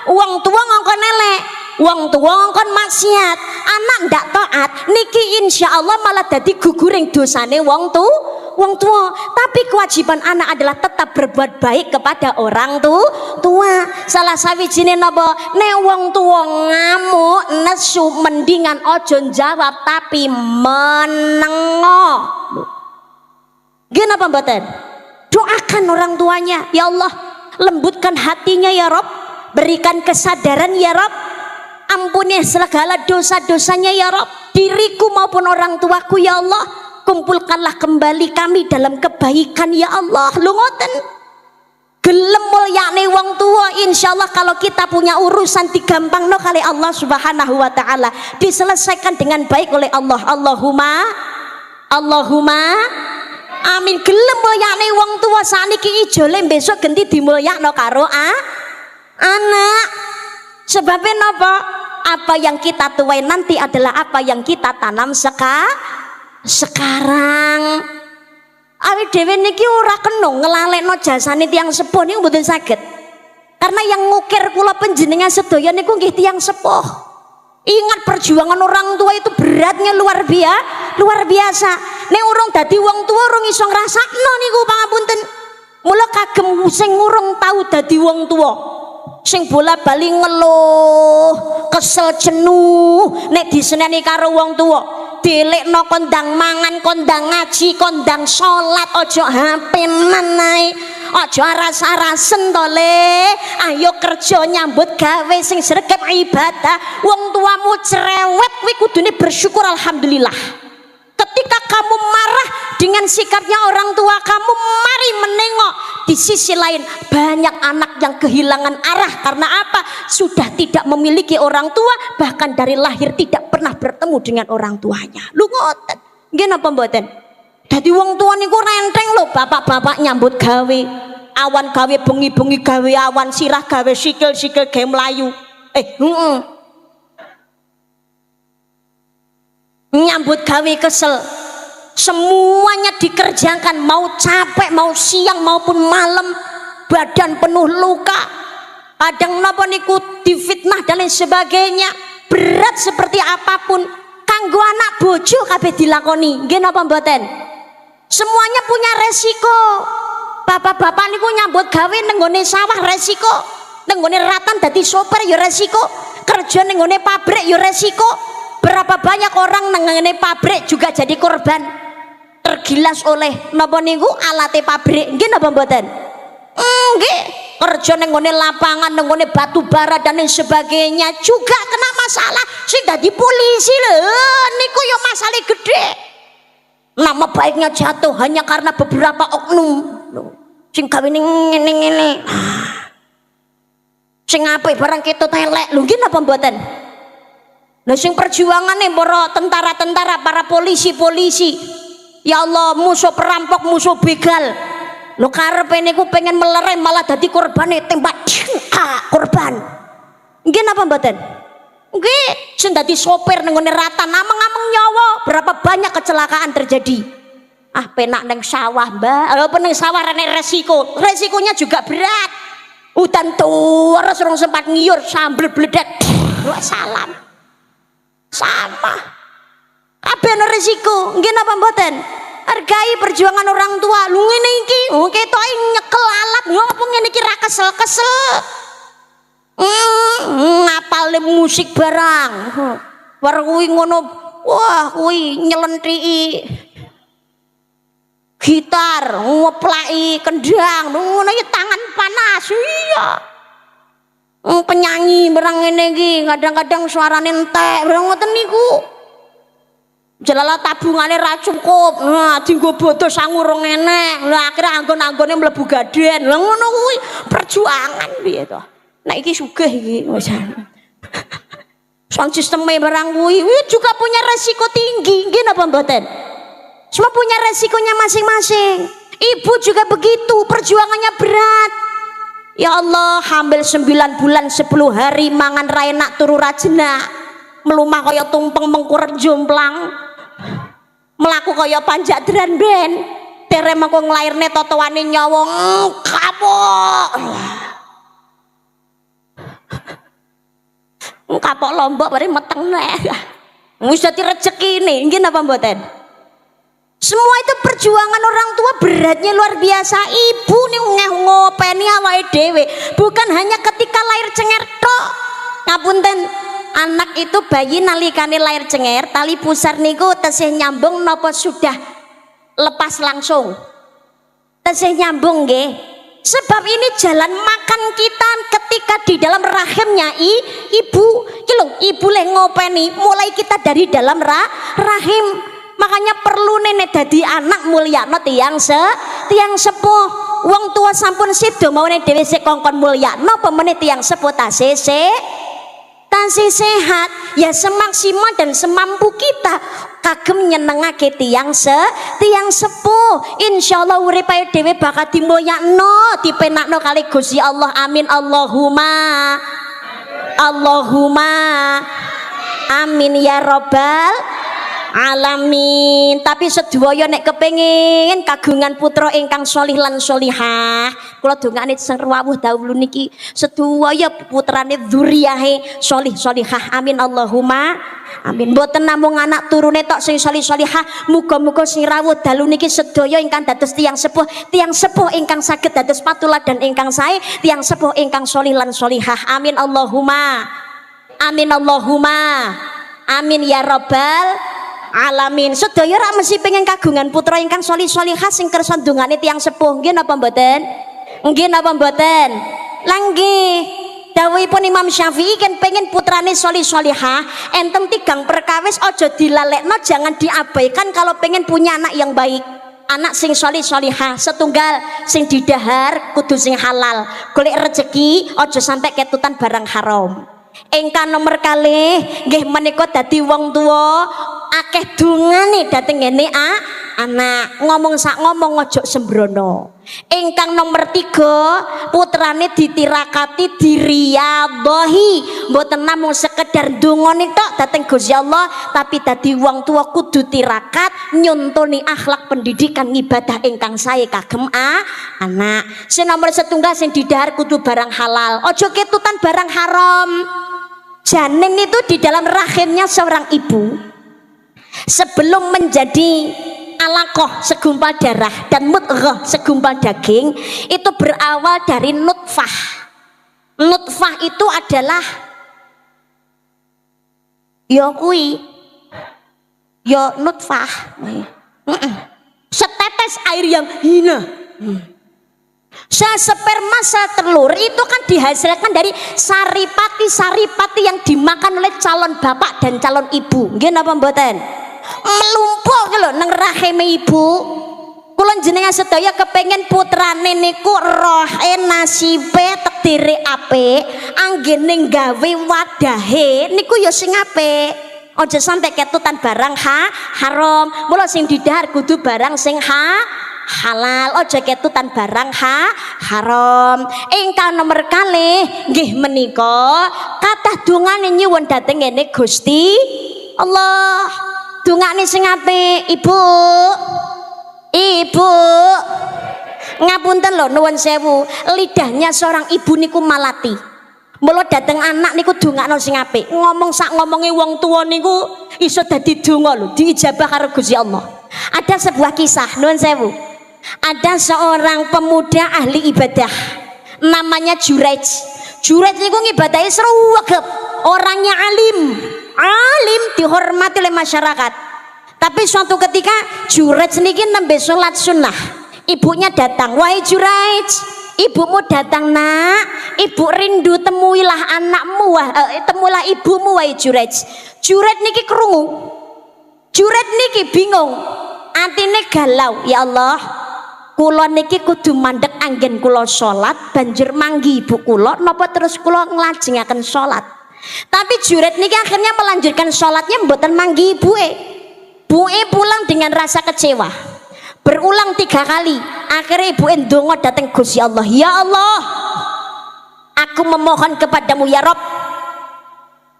Wong tua ngongkon elek, wong tua ngongkon maksiat, anak ndak taat, niki insya Allah malah dadi guguring dosane wong tua. Tapi kewajiban anak adalah tetap berbuat baik kepada orang tua. Salah sawijine napa? Nek wong tua ngamuk nesu mendingan ojo jawab tapi menengo. Nggih napa mboten? Doakan orang tuanya, ya Allah, lembutkan hatinya ya Rob, berikan kesadaran ya Rob, ampuni segala dosa-dosanya ya Rob, diriku maupun orang tuaku ya Allah, kumpulkanlah kembali kami dalam kebaikan ya Allah. Lu ngoten gelem mulyane wong tua, insyaallah kalau kita punya urusan digampangno kali Allah Subhanahu wa taala, diselesaikan dengan baik oleh Allah. Allahumma amin. Gelem mulyane wong tua saniki ijole besok genti dimulyakno karo anak. Sebabnya napa? Apa yang kita tuai nanti adalah apa yang kita tanam sekarang. Awake dhewe niki ora kena nglalekno jasane tiyang sepuh niku mboten saged. Karena yang ngukir kula panjenengan sedaya niku nggih tiyang sepuh. Ingat perjuangan orang tua itu beratnya luar biasa. Nek urung dadi wong tua urung iso ngrasakno niku pangapunten. Mula kagem sing urung tau dadi wong tua, sing bola-bali ngeluh, kesel jenuh nek diseneni karo wong tua, dilekno kondang mangan, kondang ngaji, kondang salat, ojo HP-nan ae, ojo aras-arasen to le. Ayo kerja nyambut gawe sing sregep ibadah. Wong tuamu cerewet kuwi kudune bersyukur alhamdulillah. Ketika kamu marah dengan sikapnya orang tua kamu, mari menengok di sisi lain banyak anak yang kehilangan arah karena apa? Sudah tidak memiliki orang tua, bahkan dari lahir tidak pernah bertemu dengan orang tuanya. Lu ngoten nggih napa mboten? Dadi wong tua niku renteng lho, bapak-bapak nyambut gawe, awan gawe bengi-bengi gawe awan, sirah gawe sikil-sikil gawe mlayu. Nyambut gawe kesel, semuanya dikerjakan, mau capek, mau siang maupun malam, badan penuh luka, kadang napa niku difitnah dan lain sebagainya, berat seperti apapun, kanggo anak bojo kabeh dilakoni, nggih napa mboten? Semuanya punya resiko. Bapak-bapak niku nyambut gawe nenggone sawah resiko, nenggone ratan dadi sopir ya resiko, kerja nenggone pabrik ya resiko. Berapa banyak orang nenggone pabrik juga jadi korban, tergilas oleh napa niku alate pabrik, nggih napa mboten? Nggih, kerja nenggone lapangan, nenggone batu bara dan lain sebagainya juga kena masalah. Sing dadi polisi lho niku ya masalah gede. Nama baiknya jatuh hanya karena beberapa oknum sing gawe ngene-ngene. Sing apik barang ketut elek lho nggih napa mboten? Lah sing perjuangane para tentara-tentara, para polisi-polisi, ya Allah, musuh perampok, musuh begal, lho karepe niku pengen melerai malah dadi korbane tembak korban. Nggih napa mboten? Nggih, sing dadi sopir nang ngene ratan ameng-ameng nyawa, berapa banyak kecelakaan terjadi. Ah penak neng sawah mbak, walaupun neng sawah rene resikonya juga berat. Udan terus orang sempat ngiur sambil bledet, salam sama kabeh ana resiko, nggih napa mboten? Hargai perjuangan orang tua. Lu ngene iki ketoke nyekel alat, ngopo ngene iki ra kesel-kesel. Ngapal musik barang. War kuwi ngono, wah kuwi nyelenthiki gitar, ngeplaki kendang, ngono iki tangan panas. Iya. Penyanyi barang ngene iki kadang-kadang suarane entek, barang ngoten niku. Jelala tabungane ra cukup. Nah, dienggo bodo sangu rong enek. Lah akhire anggon-anggone mlebu gaden. Lah ngono kuwi perjuangan piye to. Nek iki sugih iki wis. Sound sisteme barang kuwi juga punya resiko tinggi, nggih napa mboten? Semua punya resikonya masing-masing. Ibu juga begitu, perjuangannya berat. Ya Allah, hamil 9 bulan 10 hari mangan ra enak turu ra jenak. Melumah kaya tumpeng mengkur jomplang. Melaku kaya panjak dran ben. Tere mengko nglairne totowane nyawa kapok. Kapok lombok bare meteng nek. Wis dadi rezekine, nggih napa mboten? Semua itu perjuangan orang tua beratnya luar biasa. Ibu nih ngopeni awake dhewe, bukan hanya ketika lahir cenger tok. Ngapunten, anak itu bayi nalikane lahir cenger, tali pusar niku tesih nyambung napa sudah lepas langsung? Tesih nyambung nggih. Sebab ini jalan makan kita ketika di dalam rahimnya ibu. Ibu le ngopeni mulai kita dari dalam rahim. Makanya perlu nenek dadi anak mulyakno tiang sepuh. Wong tua sampun sido maune dhewe sik kongkon mulyakno pemene tiang sepuh tasih sehat ya, semaksimal dan semampu kita kagem nyenengake tiang sepuh. Insyaallah urip ae dhewe bakal dimulyakno, dipenakno kali Gusti Allah. Amin Allahumma amin ya robbal alamin. Tapi sedaya nek kepengin kagungan putra ingkang sholih lan sholihah, kula dongane sing rawuh dawuh niki sedaya putrane dzuriyahe sholih sholihah. Amin Allahumma amin. Mboten namung anak turune tok sing sholih sholihah, muga-muga sing rawuh dalu niki sedaya ingkang dados tiyang sepuh ingkang saged dados patuladan ingkang sae, tiyang sepuh ingkang sholih lan sholihah. Amin Allahumma amin ya rabbal alamin. Sedaya rak mesti pengen kagungan putra ingkang sholih sholihah sing kersa ndongane tiyang sepuh, nggih napa mboten? Nggih napa mboten? Lah nggih. Dawuhipun Imam Syafi'i kan pengen putrane sholih sholihah, enten 3 perkawis aja dilalekno, jangan diabaikan kalau pengen punya anak yang baik. Anak sing sholih sholihah, setunggal sing didahar kudu sing halal. Golek rezeki aja sampai ketutan barang haram. Ingkang nomor kalih nggih menika dadi wong tuwa akeh dongane dhateng ngene anak ngomong sak ngomong ojo sembrono. Ingkang nomor 3 putrane ditirakati diriyadhahi mboten namung sekedar ndongane tok dhateng Gusti Allah tapi dadi wong tua kudu tirakat nyontoni akhlak pendidikan ibadah ingkang sae kagem anak. Sing nomor 1 sing didhahar kudu barang halal, ojo ketutan barang haram. Janin itu di dalam rahimnya seorang ibu sebelum menjadi alaqah segumpal darah dan mudghah segumpal daging itu berawal dari nutfah. Nutfah itu adalah nutfah setetes air yang hina. Sperma telur itu kan dihasilkan dari saripati yang dimakan oleh calon bapak dan calon ibu. Nggih napa mboten? Melumpuk lho nang rahime ibu. Kula jenengan sedaya kepengin putrane niku rohe nasibe takdire apik, anggene gawe wadahe niku ya sing apik. Aja sampai ketutan barang haram. Mula sing didhahar kudu barang sing halal, aja ketutan barang haram. Ingkang nomor kalih nggih menika kathah dongane nyuwun dhateng ngene Gusti Allah. Dongane sing apik, Ibu. Ibu. Ngapunten lho nuwun sewu, lidahnya seorang ibu niku malati. Mula dateng anak niku dongakno sing apik. Ngomong sak ngomonge wong tuwa niku iso dadi donga lho, diijabah karo Gusti Allah. Ada sebuah kisah nuwun sewu. Ada seorang pemuda ahli ibadah namanya Juraij. Juraij niku ngibadahi sruwegep, orangnya alim dihormati oleh masyarakat. Tapi suatu ketika Juraij niki nembe salat sunnah. Ibunya datang, "Wahai Juraij, ibumu datang nak, ibu rindu temuilah anakmu, temuilah ibumu wahai Juraij." Juraij niki krungu, Juraij niki bingung, atine galau, "Ya Allah, kula niki kudu mandek anggen kula salat banjur manggi ibu kula napa terus kula nglajengaken salat." Tapi Juraij niki akhirnya melanjutkan salatnya mboten manggi ibuke. Ibuke pulang dengan rasa kecewa. Berulang 3 kali. Akhirnya ibuke ndonga dhateng Gusti Allah, "Ya Allah, aku memohon kepadamu ya Rob,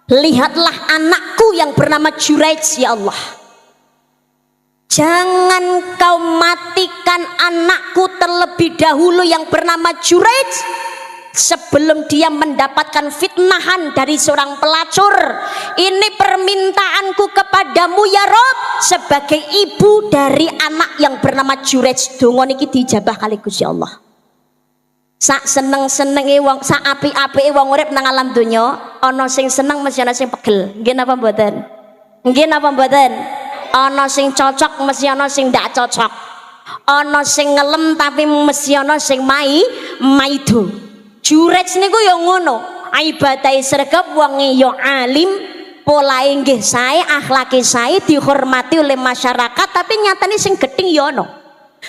lihatlah anakku yang bernama Juraij ya Allah. Jangan kau matikan anakku terlebih dahulu yang bernama Juraij sebelum dia mendapatkan fitnahan dari seorang pelacur. Ini permintaanku kepadamu ya Rob sebagai ibu dari anak yang bernama Juraij." Donga niki dijabah kali Gusti Allah. Sak seneng-senenge wong, sak apik-apike wong urip nang alam donya, ana sing seneng mesti ana sing pegel. Nggih napa mboten? Nggih napa mboten? Ana sing cocok mesti ana sing ndak cocok. Ana sing ngelem tapi mesti ana sing maido. Juraij niku ya ngono, ibadahe sregep, wonge ya alim, polahe nggih sae, akhlake sae, dihormati oleh masyarakat, tapi nyatane sing gething ya ana.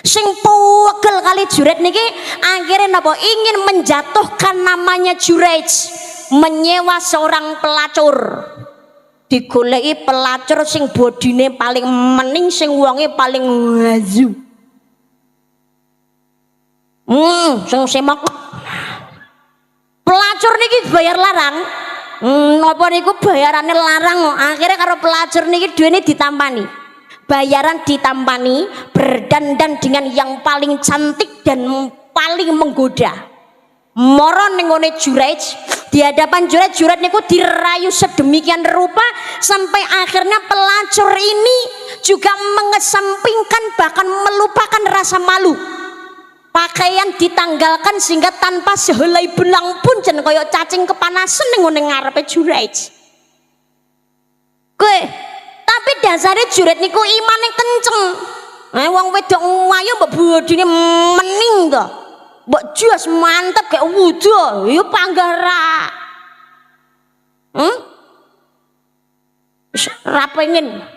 Sing pegel kali Juraij niki akhirnya napa ingin menjatuhkan namanya Juraij, menyewa seorang pelacur. Digoleki pelacur sing bodine paling mening, sing wonge paling ngazu. Sing semak. Pelacur niki bayar larang. Napa niku bayarane larang kok. Akhirnya karo pelacur niki duwene ditampani. Bayaran ditampani, berdandan dengan yang paling cantik dan paling menggoda. Moro ning ngone Juraij, di hadapan Juraij niku dirayu sedemikian rupa sampai akhirnya pelacur ini juga mengesampingkan bahkan melupakan rasa malu. Pakaian ditanggalkan sehingga tanpa sehelai benang pun jen kaya cacing kepanasan ning ngone ngarepe Juraij. Tapi dasare Juraij niku imane kenceng. Wong wedok ayu mbok bodine mening to. Mbok jos mantep kayak wudo, ya panggara. Ra pengen.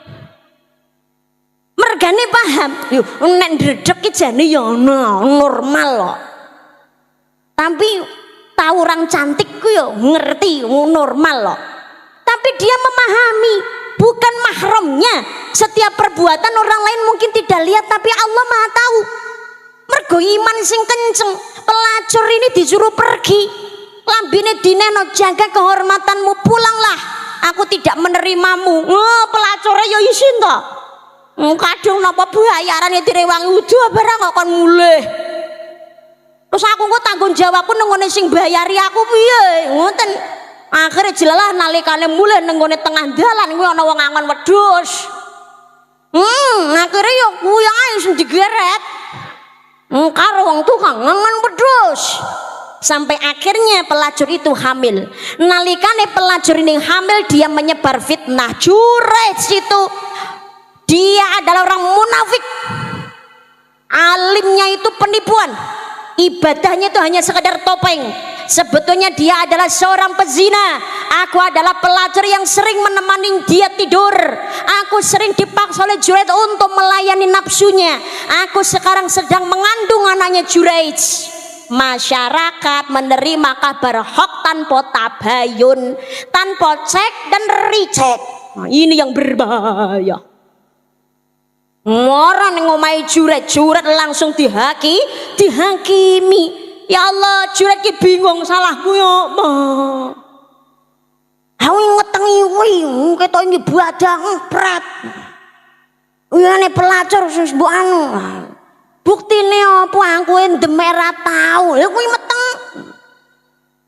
Mergane paham, yo nek ndredeg ki jane ya normal loh. Tapi tahu orang cantik ku yo ngerti normal loh. Tapi dia memahami bukan mahramnya. Setiap perbuatan orang lain mungkin tidak lihat, tapi Allah Maha tahu. Mergo iman sing kenceng, pelacur ini disuruh pergi, lambine dineno jaga kehormatanmu, pulanglah, aku tidak menerimamu. Oh, pelacurnya ya isin to. Kadung napa bayaran direwangi udu barang kok kon mulih. Terus aku kok tanggung jawabku nang ngene sing bayari aku piye? Ngoten. Akhirnya jelalah nalikane mulih nang ngene tengah dalan kuwi ana wong angon wedhus. Akhirnya ya kuwi ae sing digeret. Karo wong tukang ngangon wedhus. Sampai akhirnya pelacur itu hamil. Nalikane pelacur ini hamil, dia menyebar fitnah. Jurayj itu dia adalah orang munafik. Alimnya itu penipuan, ibadahnya itu hanya sekedar topeng. Sebetulnya dia adalah seorang pezina. Aku adalah pelacur yang sering menemani dia tidur. Aku sering dipaksa oleh Jurayj untuk melayani nafsunya. Aku sekarang sedang mengandung anaknya Jurayj. Masyarakat menerima kabar hoax tanpa tabayun, tanpa cek dan recheck. Nah, ini yang berbahaya. Orang yang ngomai Jurayj langsung dihakimi. Ya Allah, Jurayj ki bingung, salahku ya apa? Aku ngetengi kuwi ketok iki badang pret. Uyane pelacur wis mbok anu. Buktine apa aku ndemek ra tau. Lha kuwi meteng.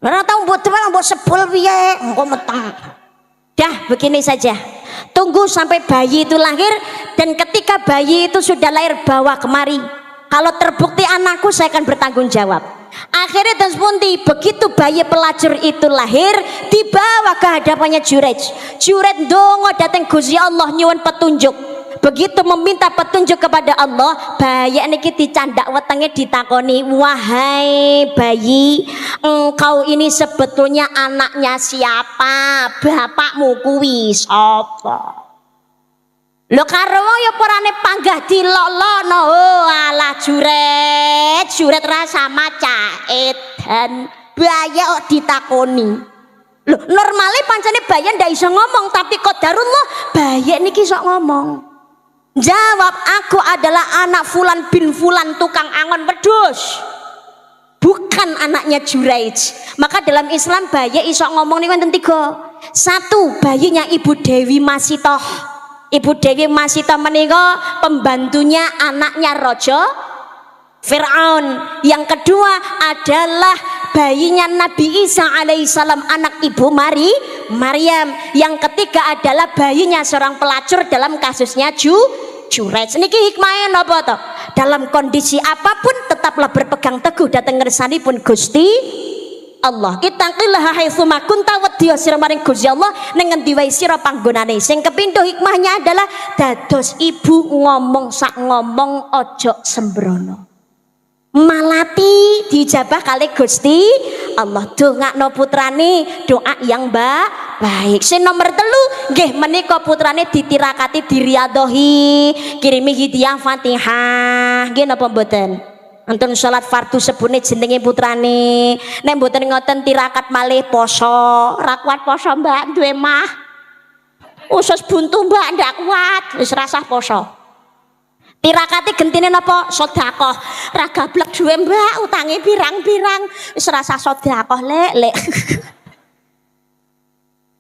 Ora tau mbok demek mbok sebul piye? Engko meteng. Dah begini saja. Tunggu sampai bayi itu lahir, dan ketika bayi itu sudah lahir bawa kemari. Kalau terbukti anakku, saya akan bertanggung jawab. Akhirnya dan sepunti begitu bayi pelacur itu lahir, dibawa ke hadapannya Jurayj. Jurayj ndonga dateng Gusti Allah nyuwun petunjuk. Begitu meminta petunjuk kepada Allah, bayi niki dicandak wetenge ditakoni, "Wahai bayi, engkau ini sebetulnya anaknya siapa? Bapakmu kuwi sapa?" Lho karo ya porane panggah dilolono. Oh alah Jurayj rasa maca edan. Bayi kok ditakoni. Lho normale pancene bayi ndak iso ngomong, tapi qadarullah bayi niki iso ngomong. Jawab, aku adalah anak Fulan bin Fulan tukang angon wedhus, bukan anaknya Jurayj. Maka dalam Islam bayi iso ngomong nih wonten tiga. Satu, bayinya Ibu Dewi Masitoh. Ibu Dewi Masitoh menika pembantunya anaknya Raja Fir'aun. Yang kedua adalah bayinya Nabi Isa alaihissalam, anak Ibu Maryam. Yang ketiga adalah bayinya seorang pelacur dalam kasusnya Jurayj. Niki hikmahnya napa to? Dalam kondisi apapun tetaplah berpegang teguh dhateng ngersanipun Gusti Allah. Ittaqillaha haitsu ma kunta wedya sira maring Gusti Allah ning ngendi wae sira panggonane. Sing kepindho hikmahnya adalah dados ibu ngomong sak ngomong ojo sembrono. Malati dijabah kali Gusti Allah. Dongakno putrane doa yang baik. Sing nomor 3 nggih menika putrane ditirakati diriadohi, kirimi hidayah Fatihah. Nggih napa mboten? Antun salat fardu sebune jenenge putrane. Nek mboten ngoten tirakat malih poso. Ra kuat poso Mbak, duwe mah. Usus buntu Mbak ndak kuat, wis rasah poso. Tirakati gentine napa? Sedekah. Ra gablek duwe Mbak, utange pirang-pirang, wis rasah sedekah lek.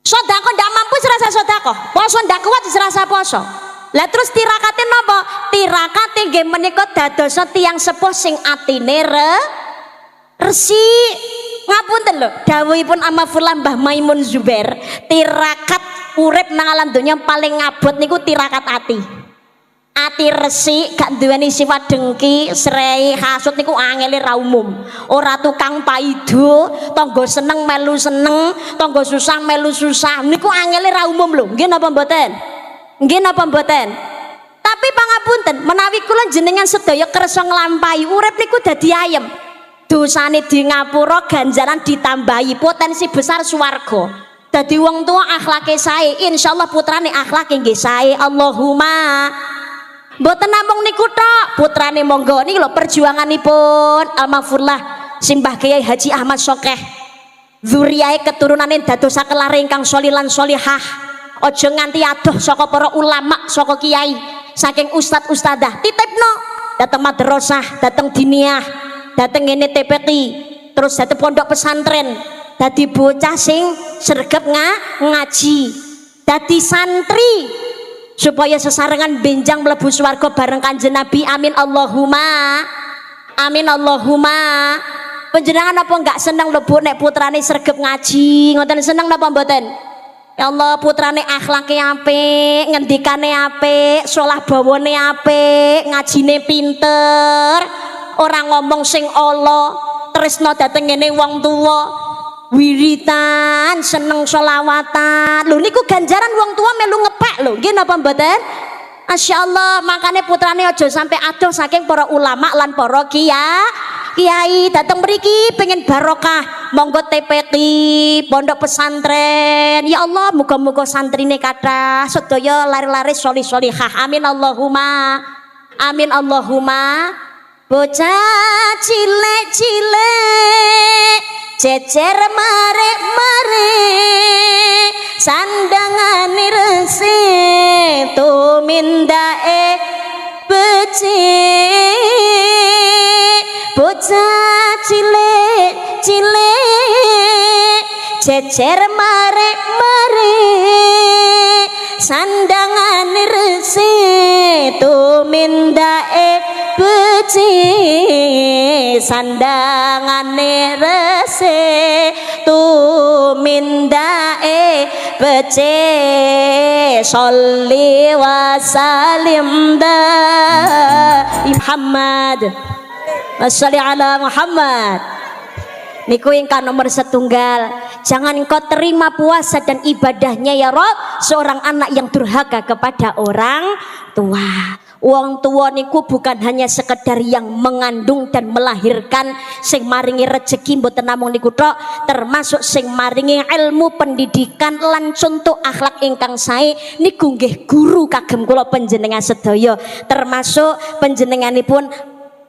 Sedekah ndak mampu wis rasah sedekah. Poso ndak kuat wis rasah poso. Lah terus tirakate napa? Tirakate nggih menika dados tiyang sepuh sing atine resik. Ngapunten lho, dawuhipun Amafullah Mbah Maimun Zubair, tirakat urip nang alam donya paling ngabot niku tirakat ati. Ati resik, gak duweni sifat dengki, srei, hasud niku angele ra umum. Ora tukang paido, tangga seneng melu seneng, tangga susah melu susah. Niku angele ra umum lho. Nggih napa mboten? Nggih napa mboten? Tapi pangapunten, menawi kula jenengan sedaya kersa nglampahi urip niku dadi ayem. Dosane di ngapura, ganjaran ditambahi, potensi besar swarga. Dadi wong tua akhlake sae, insyaallah putrane akhlake nggih sae. Allahumma. Mboten namung niku tok, putrane monggo niki lho perjuanganipun almarhumah Simbah Kiai Haji Ahmad Sokeh. Zuriyae keturunane dadosaken lare ingkang sholi lan sholihah. Aja nganti adoh saka para ulama, saka kiai, saking ustad ustadah. Titipno dateng madrasah, dateng diniyah, dateng ngene TPQ, terus dateng pondok pesantren. Dadi bocah sing sregep ngaji. Dadi santri supaya sesarengan benjang mlebu swarga bareng Kanjeng Nabi. Amin Allahumma. Amin Allahumma. Panjenengan apa enggak seneng lebu nek putrane sregep ngaji? Ngoten seneng napa mboten? Ya Allah, putrane akhlaknya apik, ngendikane apik, salah bawane apik, ngajine pinter, orang ngomong sing Allah, tresno dateng ngene wong tuwa, wiritan, seneng sholawatan. Lho niku ganjaran wong tua melu ngepek lho, nggih napa mboten? Masya Allah, makanya putrane aja sampai adoh saking para ulama lan para kiai datang mriki pengen barokah, monggo TPQ pondok pesantren. Ya Allah, muga-muga santrine kathah sedaya lari-lari solih-solihah. Amin Allahumma. Amin Allahumma. Bocah cilik-cilik cecer marek-marek sandangane resik tumindae becik. Bocah cilik-cilik cecer marek-marek sandangane resik tumindae becik. Sandangane resik tumindae becik. Sholli wa salim da Muhammad. Wassalli ala Muhammad. Niku ingkang nomor setunggal. Jangan engkau terima puasa dan ibadahnya ya Rob seorang anak yang durhaka kepada orang tua. Wong tua niku bukan hanya sekedar yang mengandung dan melahirkan, sing maringi rezeki mboten namung niku tok, termasuk sing maringi ilmu pendidikan lan contoh akhlak ingkang sae niku nggih guru kagem kula panjenengan sedaya, termasuk panjenenganipun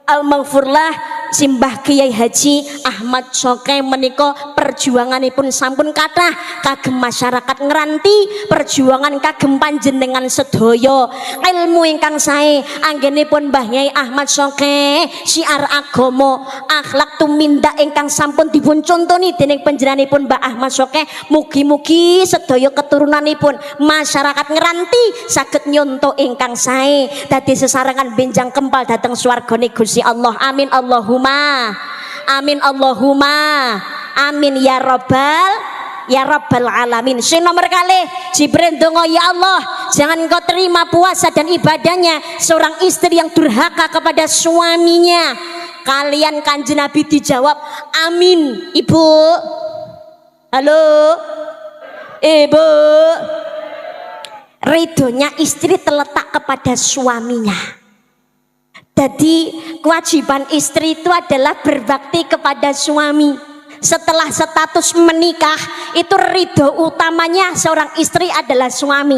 Al-Maghfurlah Simbah Kiai Haji Ahmad Syokeh menika perjuanganipun sampun kathah kagem masyarakat ngeranti, perjuangan kagem panjenengan sedaya. Ilmu ingkang sae anggenipun Mbah Yai Ahmad Syokeh, syiar agama, akhlak tumindak ingkang sampun dipun contoni dening panjenenganipun Mbah Ahmad Syokeh. Mugi-mugi sedaya keturunanipun masyarakat ngeranti saged nyonto ingkang sae dadi sesarengan benjang kempal dhateng swargane Gusti Allah. Amin Allahumma. Amin Allahumma. Amin ya rabbal alamin. Sing nomor kalih Jibril donga, ya Allah, jangan engkau terima puasa dan ibadahnya seorang istri yang durhaka kepada suaminya. Kalian Kanjeng Nabi dijawab amin. Ibu, halo ibu, ridhonya istri terletak kepada suaminya. Jadi kewajiban istri itu adalah berbakti kepada suami. Setelah status menikah itu ridho utamanya seorang istri adalah suami.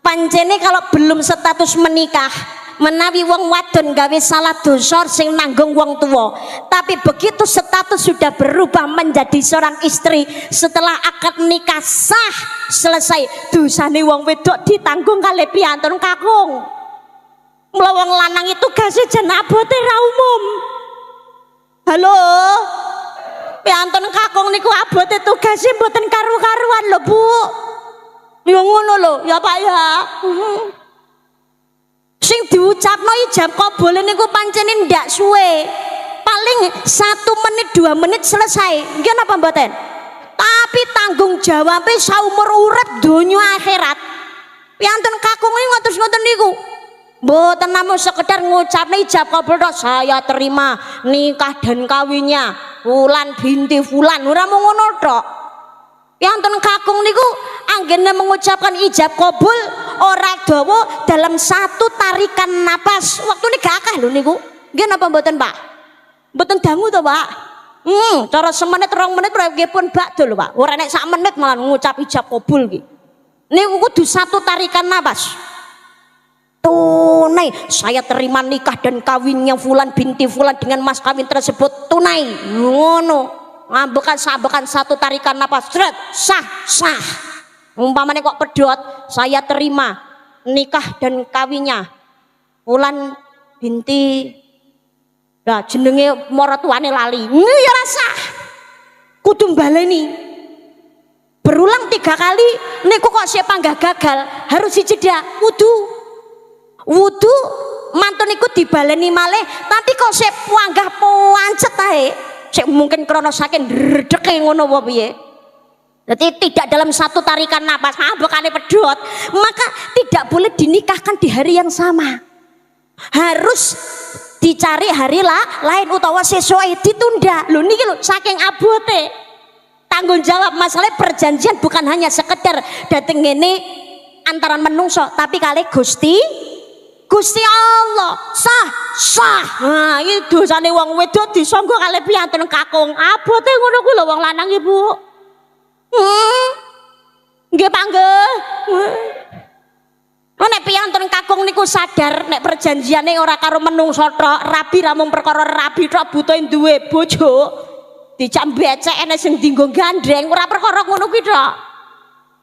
Pancene kalau belum status menikah, menawi wong wadon gawe salah dosa sing nanggung wong tua. Tapi begitu status sudah berubah menjadi seorang istri, setelah akad nikah sah selesai, dosane wong wedok ditanggung kalih piyantun kakung. Melawang lanang itu kasih jan abote ra umum. Halo, piantun kakung niku abote tugasé mboten karu-karuan lho Bu. Ya ngono lho, ya Pak ya. Sing diucapno ijab kabul niku pancene ndak suwe. Paling 1 menit 2 menit selesai. Nggih napa mboten? Tapi tanggung jawabnya saumur urip donya akhirat. Piantun kakung iki ngoten niku. Mboten namung sekedar ngucapne ijab kabul tok, saya terima nikah dan kawinnya Fulan binti Fulan, ora mung ngono tok. Piantun kakung niku anggene mengucapkan ijab kabul ora dawa dalam 1 tarikan napas. Waktune gak akeh lho niku. Nggih napa mboten Pak? Mboten dangu to Pak? Cara semenit 2 menit nggih pun bakdo lho Pak. Ora nek 1 menit malah ngucap ijab kabul iki. Niku kudu 1 tarikan napas. Tunai, saya terima nikah dan kawinnya Fulan binti Fulan dengan mas kawin tersebut tunai. Ngono, ngambekan 1 tarikan napas, sah. umpamane kok pedot, saya terima nikah dan kawinnya Wulan binti lah jenenge maratuane lali. Ya rasa kudu baleni. Berulang 3 kali niku kok sik panggah gagal, harus dijeda wudu mantun niku dibaleni malih, nanti kok sik panggah pancet ae. Sik mungkin krana saking ndredeke ngono apa piye. Jadi tidak dalam satu tarikan napas bekane pedot, maka tidak boleh dinikahkan di hari yang sama. Harus dicari hari lain utawa sesuai ditunda. Lho niki lho saking abote. Tanggung jawab masalah perjanjian bukan hanya sekedar dateng ngene antara menungso, tapi kali Gusti Allah sah. Nah, iki dosane wong wedok disangga kali piantun kakung. Abote ngono kuwi lho wong lanang Ibu. Nggih Pak nggih. Nek piantun kakung niku sadar nek perjanjiane ora karo menungso tok, rabi ramung perkara rabi tok butuh duwe bojo. Dicak becek ene sing dienggo gandreng ora perkara ngono kuwi tok.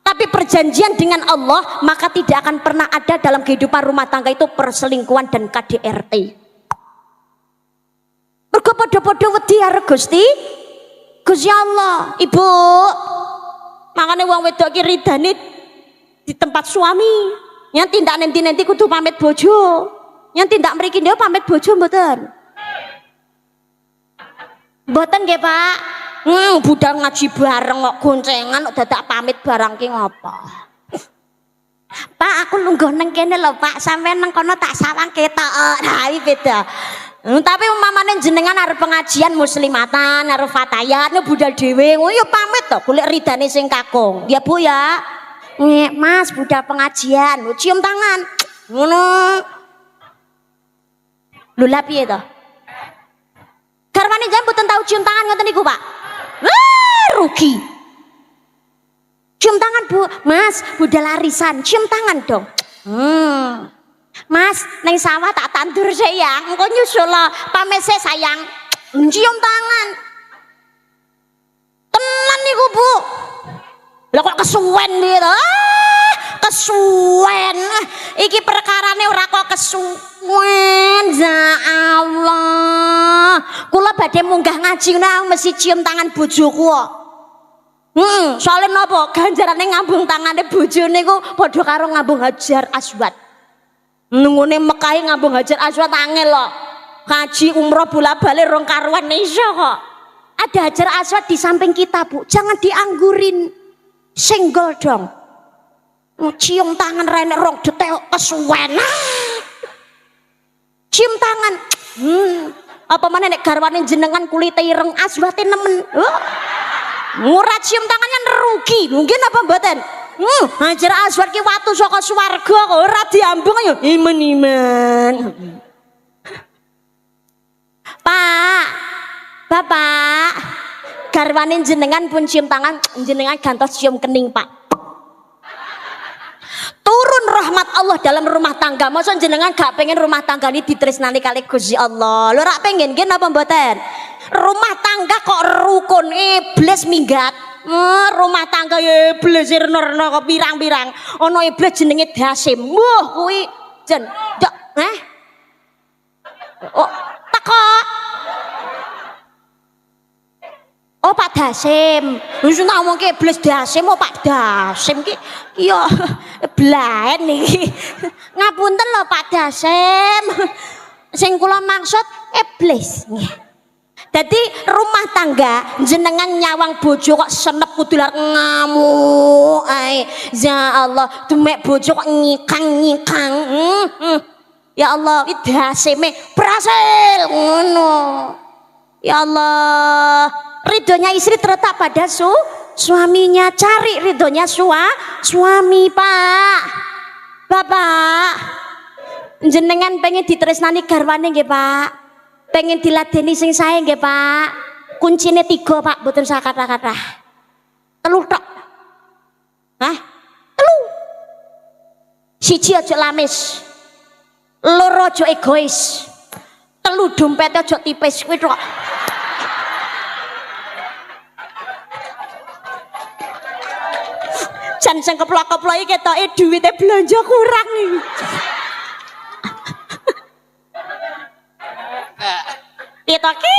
Tapi perjanjian dengan Allah maka tidak akan pernah ada dalam kehidupan rumah tangga itu perselingkuhan dan KDRT. Mergo padha-padha wedi karo Gusti Allah. Ibu, makanya wong wedok ki ridane di tempat suami. Yang tindak nanti kudu pamit bojo. Yang tindak mriki ndewe pamit bojo mboten? Mboten nggih, Pak. Budal ngaji bareng kok goncengan kok dadak pamit barang ki ngopo? Pak, aku lungguh nang kene lho, Pak. Sampeyan nang kono tak sawang ketok. Nah, iki beda. Tapi umpamane jenengan arep pengajian muslimatan, arep fatayat, budal dhewe, yo pamit to golek ridane sing kakung. Ya Bu ya. Mas, budal pengajian, cium tangan. Ngono. Lho lha piye to? Garwane jan mboten tau cium tangan ngoten niku, Pak. Rugi. Cium tangan Bu, Mas, budal arisan, cium tangan dong. Mas, neng sawah tak tandur sayang, engko nyusul pamese sayang. Cium tangan. Tenan niku Bu. Lah kok kesuwen gitu. Kesuwen. Iki perkarane ora kok kesuwen. Ya Allah. Kula badhe munggah ngaji nang mesti cium tangan bojoku kok. Soalnya napa? Ganjarane ngambung tangane bojone ku padha karo ngambung Hajar Aswad. Nungune Mekah ngambung Hajar Aswad angel lho. Kaji umroh bola-balik rong karuan iso kok. Ada Hajar Aswad di samping kita, Bu. Jangan dianggurin. Senggol dong. Cium tangan rene rong detek kesuwen. Cium tangan. Apa mana nek garwane jenengan kulite ireng Aswate nemen. Murah cium tangannya rugi. Mungkin apa mboten? Hajar Aswad ki watu saka swarga kok ora diambung yo iman-iman. Pak, Bapak, garwane jenengan pun cium tangan, jenengan gantos cium kening, Pak. Turun rahmat Allah dalam rumah tangga. Maksud jenengan gak pengen rumah tangga ini ditresnani kali Gusti Allah. Lho rak pengen nggih napa mboten? Rumah tangga kok rukun, iblis minggat. Rumah tangga ya iblis irna kok pirang-pirang. Ana iblis jenenge Dasim. Wah kuwi jen. Oh, teko. Oh Pak Dasim. Wis ngomongke iblis Dasim, oh Pak Dasim ki iya blaen niki. Ngapunten lho Pak Dasim. Sing kula maksud iblis nggih. Jadi rumah tangga jenengan nyawang bojo kok senep kudu ngamuk ae. Ya Allah, demek bojo kok nyikang-nyikang. Ya Allah, iki daseme berhasil ngono. Ya Allah, ridhonya istri terletak pada suaminya. Cari ridhonya suami, Pak. Bapak, jenengan pengen ditresnani garwane nggih, Pak? Pengen diladeni sing sae nggih, Pak? Kuncine 3, Pak, mboten sak kata-kata. 3 tok. Hah? 3. 1 aja lamis. 2 aja egois. 3 dompet aja tipis kuwi tok. jan sing keplok-keplok iki ketoke duwite belanja kurang iki. Piye ki?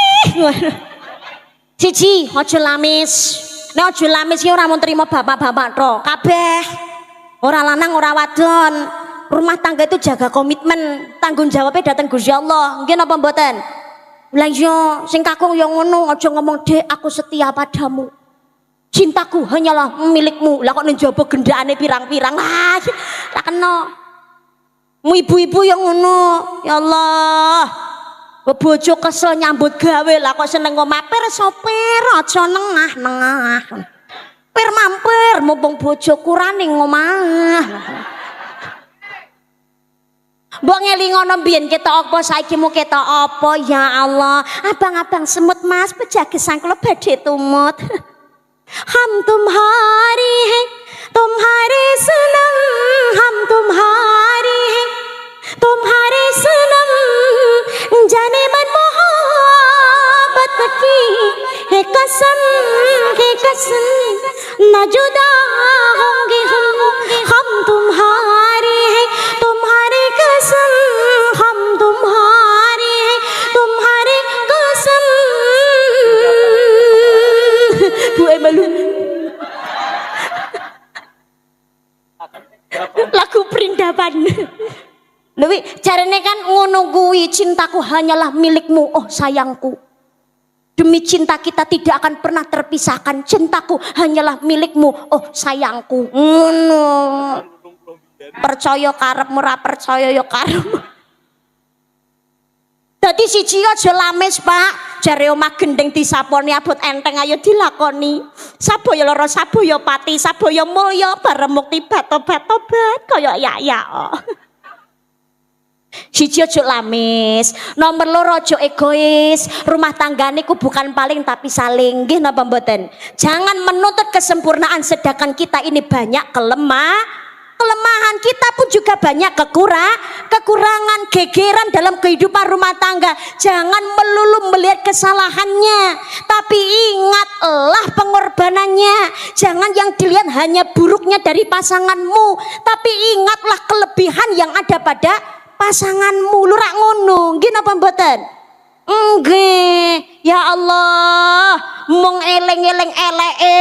Siji, aja lamis. Nek aja lamis ki ora mun trimo bapak-bapak tok, kabeh. Ora lanang ora wadon. Rumah tangga itu jaga komitmen, tanggung jawabnya datang Gusti Allah. Nggih napa mboten? Lah iya, sing kakung yo ngono, aja ngomong dek aku setia padamu. Cintaku hanyalah milikmu. Lah kok ning jaba gendakane pirang-pirang. Ah, tak kena. Mu ibu-ibu yang ngono. Ya Allah. Bojo kesel nyambut gawe lah kok seneng ngomapir sopir aja nengah-nengah. Pir mampir mumpung bojo kurane ngomah. Mbok ngelingono mbiyen ketok apa saiki mu ketok apa ya Allah. Abang-abang semut Mas pejake sang kula badhe tumut. Ham tumhari hai tumhare sanam ham tumhari hai tumhare sanam जाने मन मोहब्बत की है कसम न जुदा होंगे हम तुम्हारे हैं तुम्हारे कसम हम तुम्हारे हैं तुम्हारे कसम gue malu lagu perindapan. Lewi, caranya kan ngono kuwi cintaku hanyalah milikmu, oh sayangku. Demi cinta kita tidak akan pernah terpisahkan. Cintaku hanyalah milikmu, oh sayangku. Ngono. Percaya karep ora percaya ya karep. Dadi siji aja lamis, Pak. Jare omah gendeng disaponi abot enteng ayo dilakoni. Sabaya lara sabaya pati, sabaya mulya bareng mukti tobat-tobat kaya ya. Siji aja lamis, nomor loro aja egois. Rumah tanggane ku bukan paling tapi saling. Nggih napa mboten? Jangan menuntut kesempurnaan sedangkan kita ini banyak kelemahan kita pun juga banyak kekurangan, gegeran dalam kehidupan rumah tangga. Jangan melulu melihat kesalahannya, tapi ingatlah pengorbanannya. Jangan yang dilihat hanya buruknya dari pasanganmu, tapi ingatlah kelebihan yang ada pada pasanganmu. Lu rak ngono nggih napa mboten? Nggih. Ya Allah, mung eling-eling eleke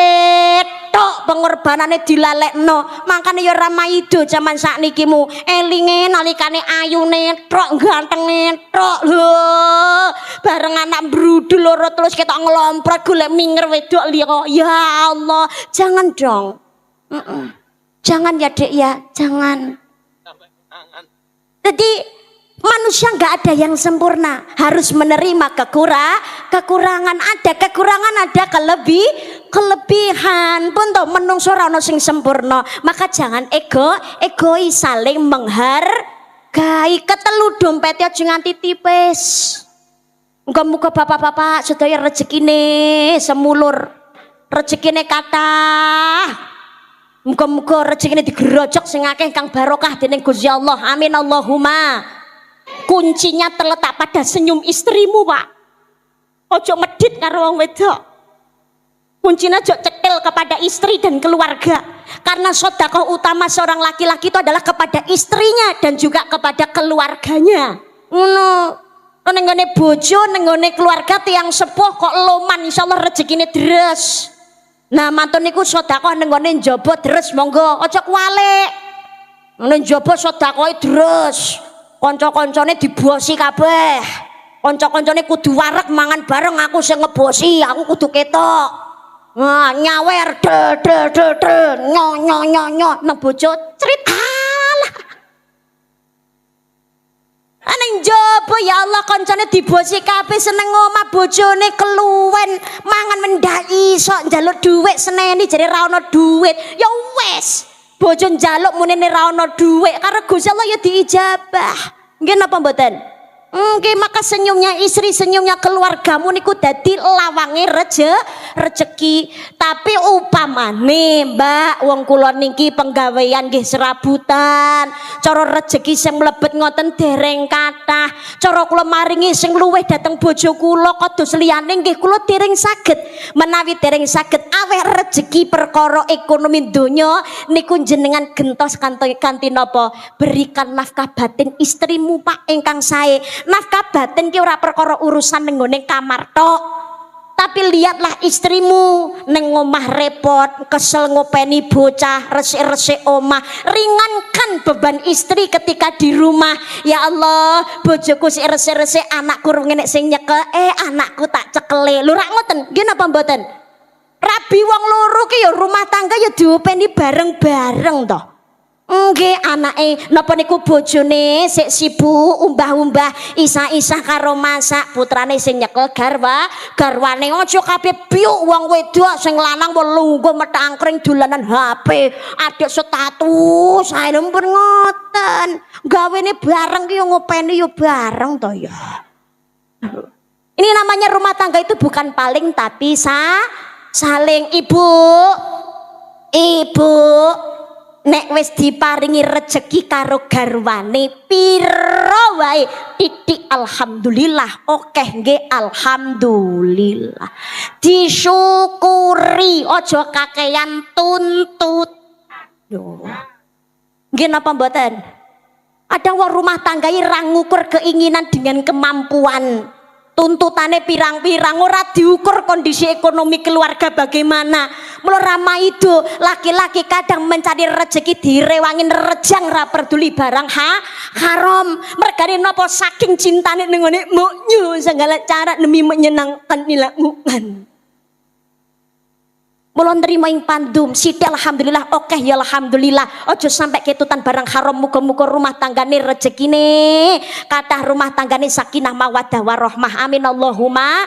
tok pengorbanane dilalekno. Makane ya ora maido jaman sakniki mu. Elinge nalikane ayune tok, gantenge tok. Lho, bareng anak brudul loro terus ketok ngelomprot golek minger wedok liya. Ya Allah, jangan dong. Jangan ya, Dek ya, jangan. Jadi manusia nggak ada yang sempurna, harus menerima kekurangan ada kelebihan pun toh menungso ora ono sing sempurna. Maka jangan egois, saling menghargai. Ketelu dompete aja nganti tipis. Muga-muga bapak-bapak sedaya rezekine semulur, rezekine kathah. Muga-muga rezekine digerojok sing akeh kang barokah dening Gusti Allah. Amin Allahumma. Kuncinya terletak pada senyum istrimu, Pak. Ojo medit karo wong wedok. Kuncinya ojo cetil kepada istri dan keluarga. Karena sedekah utama seorang laki-laki itu adalah kepada istrinya dan juga kepada keluarganya. Ngono. Nenggone bojo, nenggone keluarga tiang sepuh kok loman, insyaallah rezekine deres. Nah, mantun niku sedekah nenggone njaba deres monggo, aja kuwalik. Ning njaba sedekahe deres. Kanca-kancane dibosi kabeh. Kanca-kancane kudu wareg mangan bareng, aku sing ngebosi, aku kudu ketok. Nah, nyawer nyo nang bojo crit. Alah. Ning njaba ya Allah kancane dibosi kabeh seneng omah bojone keluwen mangan mendak iso njaluk dhuwit seneni jare ra ono dhuwit. Ya wis. Bojo njaluk munene ra ono dhuwit karo Gusti Allah ya diijabah. Nggih napa mboten? Nggih, maka senyumnya istri, senyumnya keluargamu niku dadi lawange rezeki. Tapi upamane Mbak, wong kula niki penggawean nggih serabutan. Cara rezeki sing mlebet ngoten dereng kathah. Cara kula maringi sing luwih dhateng bojo kula kados liyane nggih kula dereng saged. Menawi dereng saged, aweh rezeki perkara ekonomi donya niku jenengan gentos kanthi napa berikan nafkah batin istrimu Pak ingkang sae. Nafkah batin ki ora perkara urusan nenggone kamar tok, tapi lihatlah istrimu neng omah repot kesel ngopeni bocah resik-resik omah, ringankan beban istri ketika di rumah. Ya Allah bojoku sik resik-resik anakku rungene sing nyekel anakku tak cekele lho rak ngoten nggih napa mboten. Rabi wong loro ki ya rumah tangga ya diopeni bareng-bareng toh. Nggih anake napa niku bojone sik sibuk umbah-umbah isah-isah karo masak, putrane sing nyekel garwane aja kabeh biuk wong wedok sing lanang lungguh metangkring dolanan HP, adek status ae pun ngoten. Gawene bareng ki yo ngopeni yo bareng to ya. Ini namanya rumah tangga itu bukan paling tapi saling. Ibu nek wis diparingi rezeki karo garwane piro wae titik alhamdulillah, okeh nggih alhamdulillah, disyukuri aja kakean tuntut. Lho nggih napa mboten? Ada wong rumah tangga ra ngukur keinginan dengan kemampuan, tuntutane pirang-pirang, ora diukur kondisi ekonomi keluarga bagaimana. Mula ramah itu laki-laki kadang mencari rezeki direwangin rejang ra peduli barang haram. Mergane napa saking cintane ning ngene muknyu segala cara demi menyenangkan ilamukan. Mula nrimo ing pandum sithik alhamdulillah, okeh ya alhamdulillah. Aja sampai ketutan barang haram, muga-muga rumah tanggane rezekine kathah, rumah tanggane sakinah mawaddah warahmah. Amin Allahumma.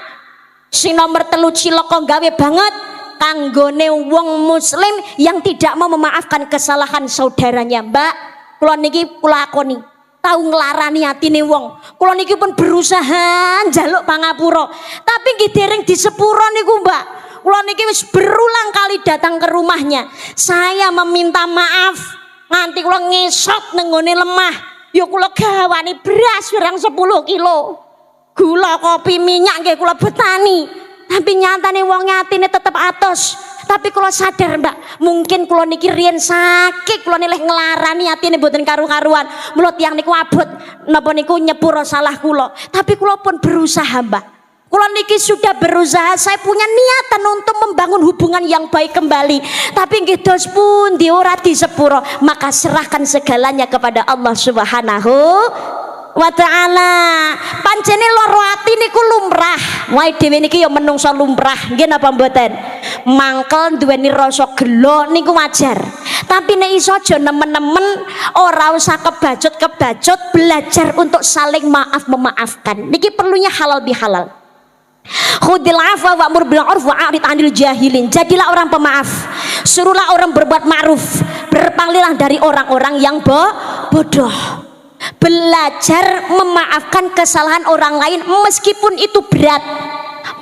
Sing nomor 3 cilaka gawe banget kanggone wong muslim yang tidak mau memaafkan kesalahan saudaranya. Mbak, kula niki kula akoni tahu nglarani atine wong. Kula niki pun berusaha njaluk pangapura, tapi nggih dereng disepuro niku, Mbak. Kula niki wis berulang kali datang ke rumahnya. Saya meminta maaf nganti kula ngesot nenggone lemah. Ya kula gawani beras wirang 10 kilo. Gula, kopi, minyak nggih kula betani. Tapi nyatane wong atine tetep atos. Tapi kula sadar, Mbak, mungkin kula niki riyen sakit, kula nilih nglarani atine mboten karu-karuan. Mula tiyang niku abot napa niku nyepuro salah kula. Tapi kula pun berusaha, Mbak. Kula niki sudah berusaha, saya punya niatan untuk membangun hubungan yang baik kembali. Tapi nggih dos pundi ora disepuro, maka serahkan segalanya kepada Allah Subhanahu wa ta'ala. Pancene loro ati niku lumrah. Wae dhewe niki ya menungso lumrah, nggih napa mboten? Mangkel duweni rasa gelo niku wajar. Tapi nek iso aja nemen-nemen, ora usah kebacut-kebacut, belajar untuk saling maaf memaafkan. Niki perlunya halal bihalal. Khudil afwa wa'mur bil 'urf wa'rid 'anil jahilin. Jadilah orang pemaaf, suruhlah orang berbuat ma'ruf, berpalinglah dari orang-orang yang bodoh. Belajar memaafkan kesalahan orang lain meskipun itu berat.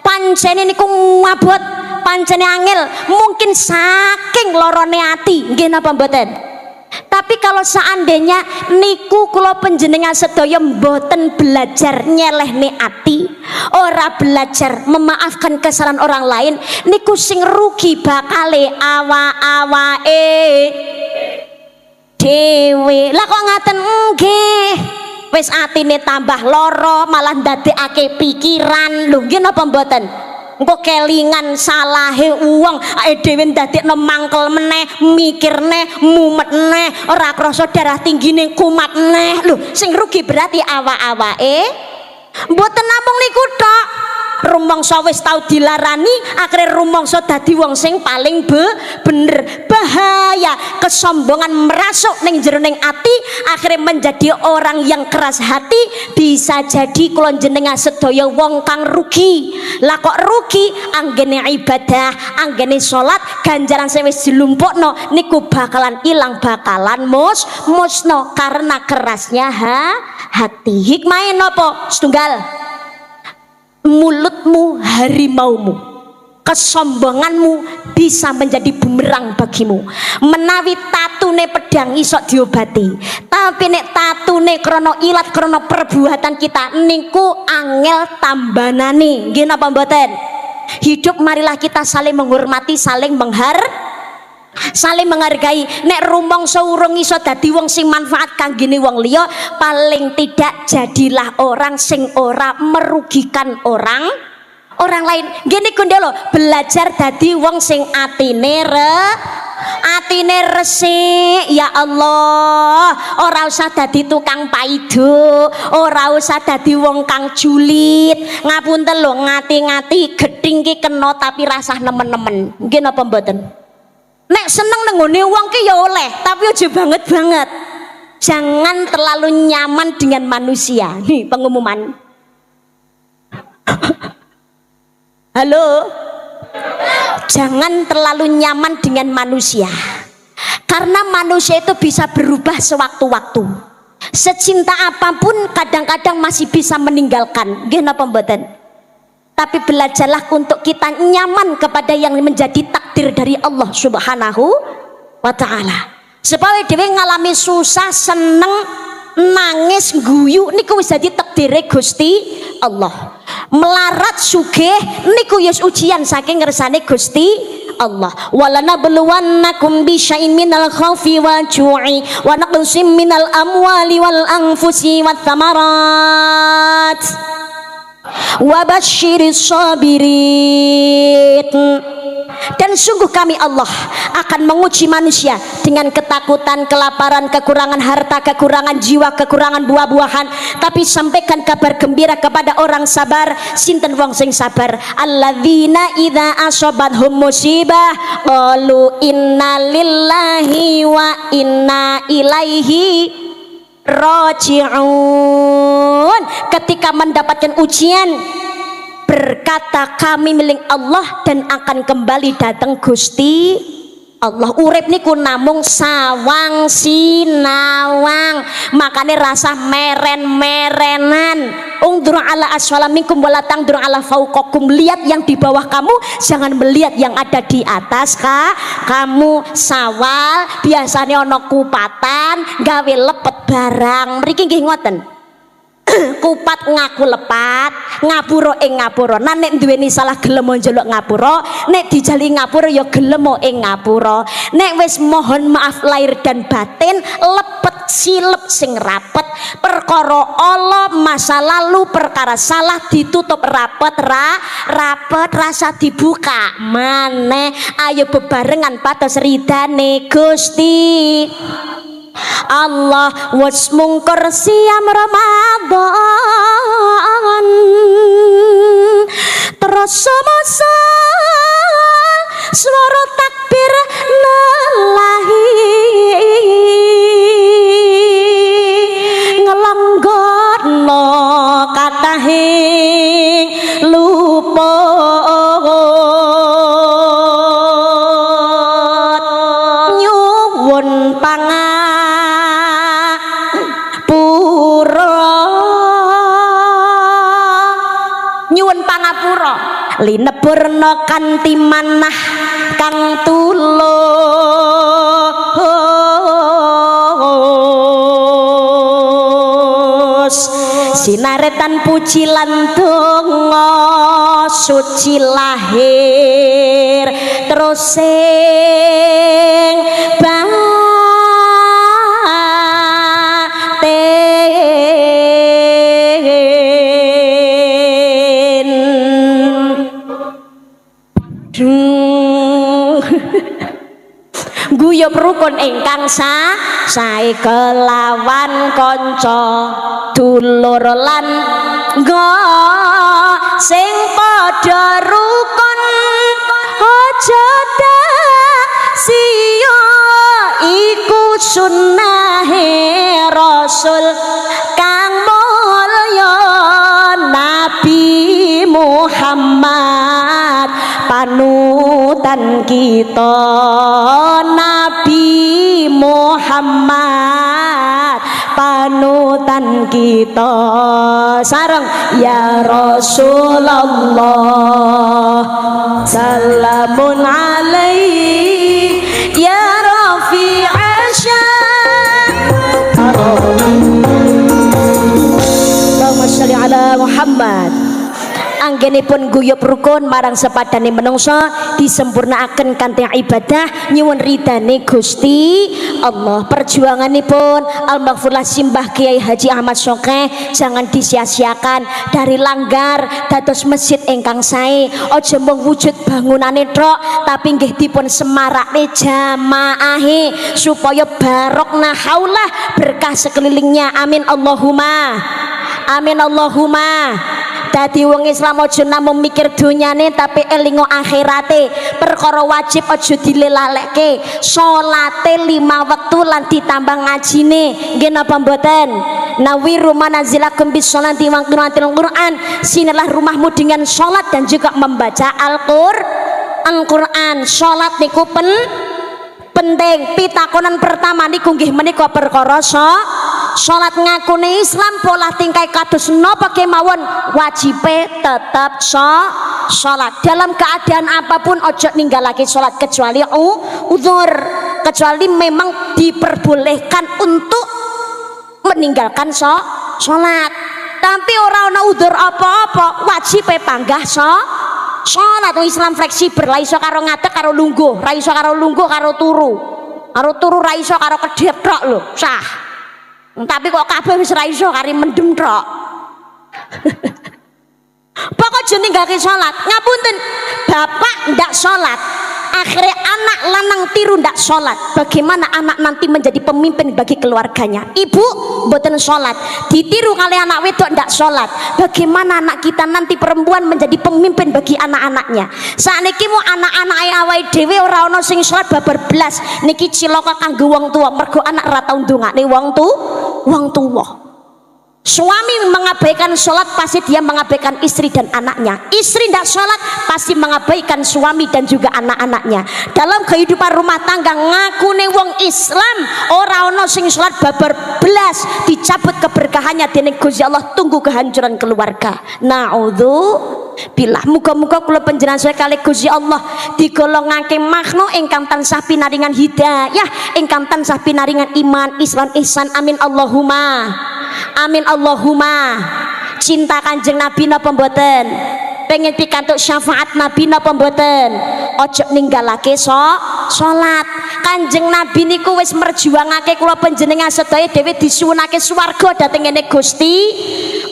Pancene niku ngabot, pancene angel, mungkin saking lorone ati, nggih napa mboten? Tapi kalau seandainya niku kula panjenengan sedaya mboten belajar nyelehne ati, ora belajar memaafkan kesalahan orang lain, niku sing rugi bakale awake dhewe. Lah kok ngaten nggih? Wis atine tambah loro, malah ndadekake pikiran. Lho nggih napa mboten? Engko kelingan salahe wong ae dhewe ndadekno mangkel meneh, mikirne mumet neh, ora krasa darah tinggine kumat neh. Lho sing rugi berarti awake. Mboten namung niku tok. Rumangsa wis tau dilarani, akhire rumangsa dadi wong sing paling bener. Bahaya kesombongan merasuk ning jeroning ati, akhire menjadi orang yang keras hati. Bisa jadi kula jenengan sedaya wong kang rugi. Lah kok rugi? Anggene ibadah, anggene salat, ganjaran sing wis dilumpukno niku bakalan ilang, bakalan musno karena kerasnya hati. Hikmahe napa? Setunggal, mulutmu harimaumu, kesombonganmu bisa menjadi bumerang bagimu. Menawi tatune pedang iso diobati, tapi nek tatune krana ilat, krana perbuatan kita niku angel tambanane, nggih napa mboten? Hidup marilah kita saling menghormati, saling menghargai. Nek rumangsa urung iso dadi wong sing manfaat kanggene wong liya, paling tidak jadilah orang sing ora merugikan orang lain. Gini kundelo, belajar dadi wong sing atine resik. Ya Allah, ora usah dadi tukang paido, ora usah dadi wong kang julit. Ngapunten lho, ngati-ngati gedhing ki kena tapi rasah nemen-nemen. Nggih napa mboten? Nek seneng nenggone wong ki ya oleh, tapi aja banget-banget. Jangan terlalu nyaman dengan manusia. Nih pengumuman. Halo. Jangan terlalu nyaman dengan manusia. Karena manusia itu bisa berubah sewaktu-waktu. Secinta apapun kadang-kadang masih bisa meninggalkan. Nggih napa mboten? Tapi belajarlah untuk kita nyaman kepada yang menjadi takdir dari Allah Subhanahu wa taala. Supaya dhewe ngalami susah, seneng, nangis, guyu niku wis dadi takdire Gusti Allah. Melarat sugih niku yus ujian saking ngersane Gusti Allah. Walana beluwannakum bisya'in minal khaufi wal ju'i wa naqsim minal amwali wal anfusi wath thamarat wa basyiris sabirin. Dan sungguh kami Allah akan menguji manusia dengan ketakutan, kelaparan, kekurangan harta, kekurangan jiwa, kekurangan buah-buahan. Tapi sampaikan kabar gembira kepada orang sabar. Sinten wong sing sabar? Alladzina idza asabathum musibah qalu inna lillahi wa inna ilaihi raji'un. Ketika mendapatkan ujian berkata kami milik Allah dan akan kembali datang Gusti Allah. Urip niku namung sawang sinawang, makane rasa meren-merenan. Ungdur ala asfala minkum wala tangdur ala fauqakum. Lihat yang di bawah kamu, jangan melihat yang ada di atas kamu. Sawal biasanya ono kupatan gawe lepet barang. Mriki nggih ngoten. Kupat ngaku lepat, ngapura ing ngapura. Nah nek duweni salah gelem njaluk ngapura, nek dijali ngapura ya gelem ing ngapura. Nek wis mohon maaf lahir dan batin, lepet silep sing rapet. Perkara Allah masa lalu, perkara salah ditutup rapet rasa dibuka maneh. Ayo bebarengan patos ridane Gusti Allah. Wes mungkur siam Ramadan terus semasa swara takbir lelahi ngelanggono katahing luput nyuwun lineburna kanthi manah kang tulus sinaretan puji lan donga suci lahir terus sing guyub rukun ingkang sae kelawan kanca dulur lan sing padha rukun aja sia iku sunnahe Rasul kang mulya Nabi Muhammad panutan kita. Nabi Muhammad panutan kita sareng ya Rasulullah salamun alaihi ya rafi'asya Allahumma shalli ala Muhammad. anggenipun guyub rukun marang sepadane menungsa disempurnaaken kanthi ibadah nyuwun ridane Gusti Allah. Perjuanganipun Al-Maghfurlah Simbah Kiai Haji Ahmad Sokeh jangan disia-siakan, dari langgar dados masjid ingkang sae. Aja mung wujud bangunane tok tapi nggih dipun semarakne jamaahe supaya barokna haulah berkah sekelilingnya. Amin Allahumma. Amin Allahumma. Dadi wong Islam aja namung mikir donyane tapi elingo akhirate. Perkara wajib aja dilelalekke. Salate 5 wektu lan ditambah ngajine. Nggih napa mboten? Nawiru manazilakum bis sholati wa qiraatil Qur'an. Sinilah rumahmu dengan salat dan juga membaca Al-Qur'an. Salat niku penting. Pitakonan pertama niku nggih menika perkara salat. Ngakune Islam pola tingkah kados napa kemawon wajibe tetap salat. Dalam keadaan apapun ojo ninggalake salat kecuali uzur, kecuali memang diperbolehkan untuk meninggalkan salat. Tapi ora ana uzur apa-apa wajibe panggah salat. Islam fleksibel, ra iso karo ngadeg karo lungguh, ra iso karo lungguh karo turu. Karo turu ra iso karo kedhep tok lho, sah. Tapi kok kabeh wis ra iso kari mendem tok. Pokok aja ninggalke salat. Ngapunten, bapak ndak salat, akhirnya anak lanang tiru ndak salat. Bagaimana anak nanti menjadi pemimpin bagi keluarganya? Ibu mboten salat, ditiru kali anak wedok ndak salat. Bagaimana anak kita nanti perempuan menjadi pemimpin bagi anak-anaknya? Sakniki mu anak-anak awake dhewe ora ana sing salat babar blas. Niki cilaka kanggo wong tua, mergo anak ora tau ndongakne wong tua. Suami mengabaikan sholat pasti dia mengabaikan istri dan anaknya. Istri tidak sholat pasti mengabaikan suami dan juga anak-anaknya. Dalam kehidupan rumah tangga ngakune wong Islam ora ono sing sholat babar belas dicabut keberkahannya dening Gusti Allah, tunggu kehancuran keluarga. Naudzubillah. Muga-muga kula panjenengan saya kali Gusti Allah digolongake makhluk ingkang tansah pinaringan hidayah, ingkang tansah pinaringan iman, Islam, ihsan. Amin Allahumma. Amin Allahumma. Cinta Kanjeng Nabi napa mboten? Pengen pikantuk syafaat Nabi napa mboten? Ojo ninggalake salat. Kanjeng Nabi niku wis merjuangake kula panjenengan sedaya dhewe disuwunake swarga dhateng ngene Gusti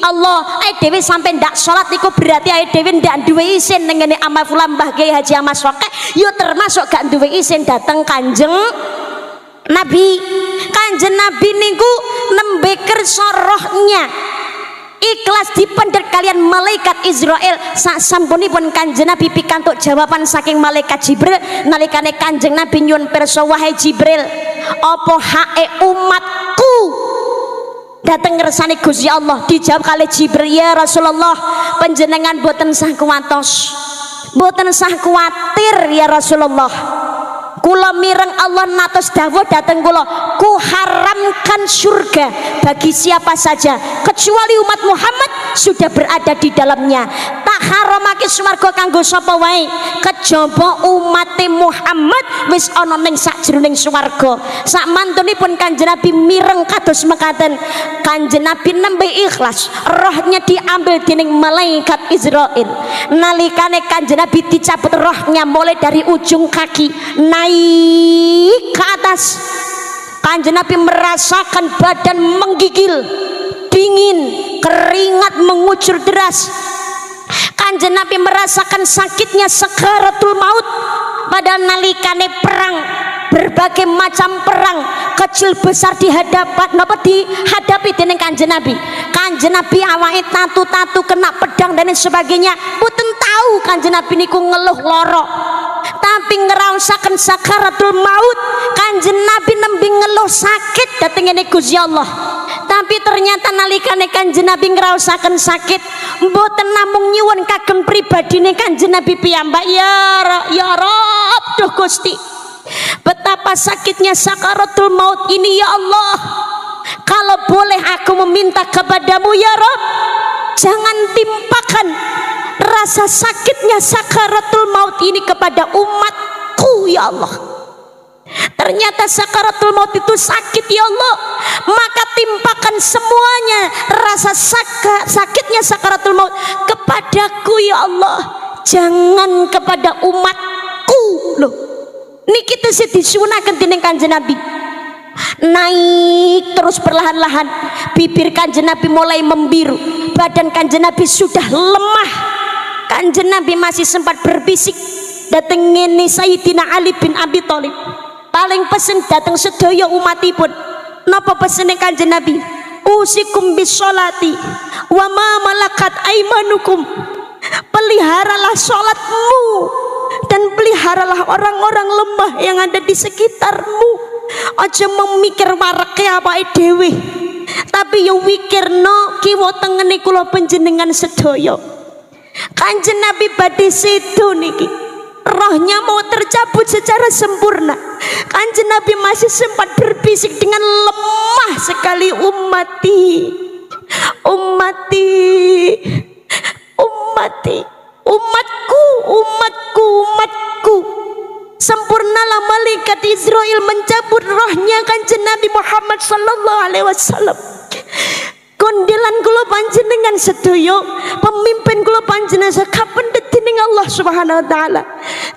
Allah. Ae dhewe sampe ndak salat niku berarti ae dhewe ndak duwe isin ning ngene Al-Maghfurlah Mbah Kiai Haji Ahmad Sokeh, yo termasuk gak duwe isin dhateng Kanjeng Nabi. Kanjeng Nabi niku nembe kersa rohnya ikhlas dipendet kalian malaikat Israel. Sak sampunipun Kanjeng Nabi pikantuk jawaban saking malaikat Jibril nalikane Kanjeng Nabi nyuwun pirsa, wahai Jibril, apa hae umatku dateng ngersani Gusti Allah? Dijawab kali Jibril, ya Rasulullah, panjenengan boten sah kuwatos, boten sah kuatir ya Rasulullah. Kula mireng Allah natos dawuh dateng kula, ku haramkan surga bagi siapa saja kecuali umat Muhammad sudah berada di dalamnya. Tak haramake swarga kanggo sapa wae kejaba umat Muhammad wis ana ning sakjroning swarga. Sak mantunipun Kanjeng Nabi mireng kados mekaten. Kanjeng Nabi nembe ikhlas, rohnya diambil dening malaikat Israel. Nalikane Kanjeng Nabi dicabut rohnya mulai dari ujung kaki naik ke atas, Kanjeng Nabi merasakan badan menggigil, dingin, keringat mengucur deras. Kanjeng Nabi merasakan sakitnya sakaratul maut. Pada nalikane perang, berbagai macam perang kecil besar dihadapi dening Kanjeng Nabi. Kanjeng Nabi awake tatu-tatu kena pedang dan sebagainya, mboten tahu Kanjeng Nabi niku ngeluh lara. Tapi ngrasakaken sakaratul maut, Kanjeng Nabi nembe ngeluh sakit dhateng ngene Gusti Allah. Tapi ternyata nalikane Kanjeng Nabi ngrasakaken sakit, mboten namung nyuwun kagem pribadine Kanjeng Nabi piyambak, ya Rabb, duh Gusti, betapa sakitnya sakaratul maut ini ya Allah. Kalau boleh aku meminta kepadamu ya Rabb, jangan timpakan rasa sakitnya sakaratul maut ini kepada umatku ya Allah. Ternyata sakaratul maut itu sakit ya Allah, maka timpakan semuanya rasa sakitnya sakaratul maut kepadaku ya Allah, jangan kepada umatku. Loh niki tesih disuwunaken dening Kanjeng Nabi. Naik terus perlahan-lahan, bibir Kanjeng Nabi mulai membiru, badan Kanjeng Nabi sudah lemah. Kanjeng Nabi masih sempat berbisik dateng ngene Sayyidina Ali bin Abi Thalib, paling pesen dateng sedaya umatipun. Napa pesene Kanjeng Nabi? Usikum bis sholati wa ma malakat aimanukum. Peliharalah sholatmu dan peliharalah orang-orang lemah yang ada di sekitarmu. Aja memikir wareke awake dhewe, tapi yo mikirno kiwa tengene kula panjenengan sedaya. Kanjeng Nabi badhe sedo niki, rohnya mau tercabut secara sempurna. Kanjeng Nabi masih sempat berbisik dengan lemah sekali, ummati, ummati, ummati, umatku, umatku, umatku. Sempurnalah malaikat Israel mencabut rohnya Kanjeng Nabi Muhammad sallallahu alaihi wasallam. Kondelan kula panjenengan sedaya, pemimpin kula panjenengan sakapendhet dening Allah Subhanahu wa taala.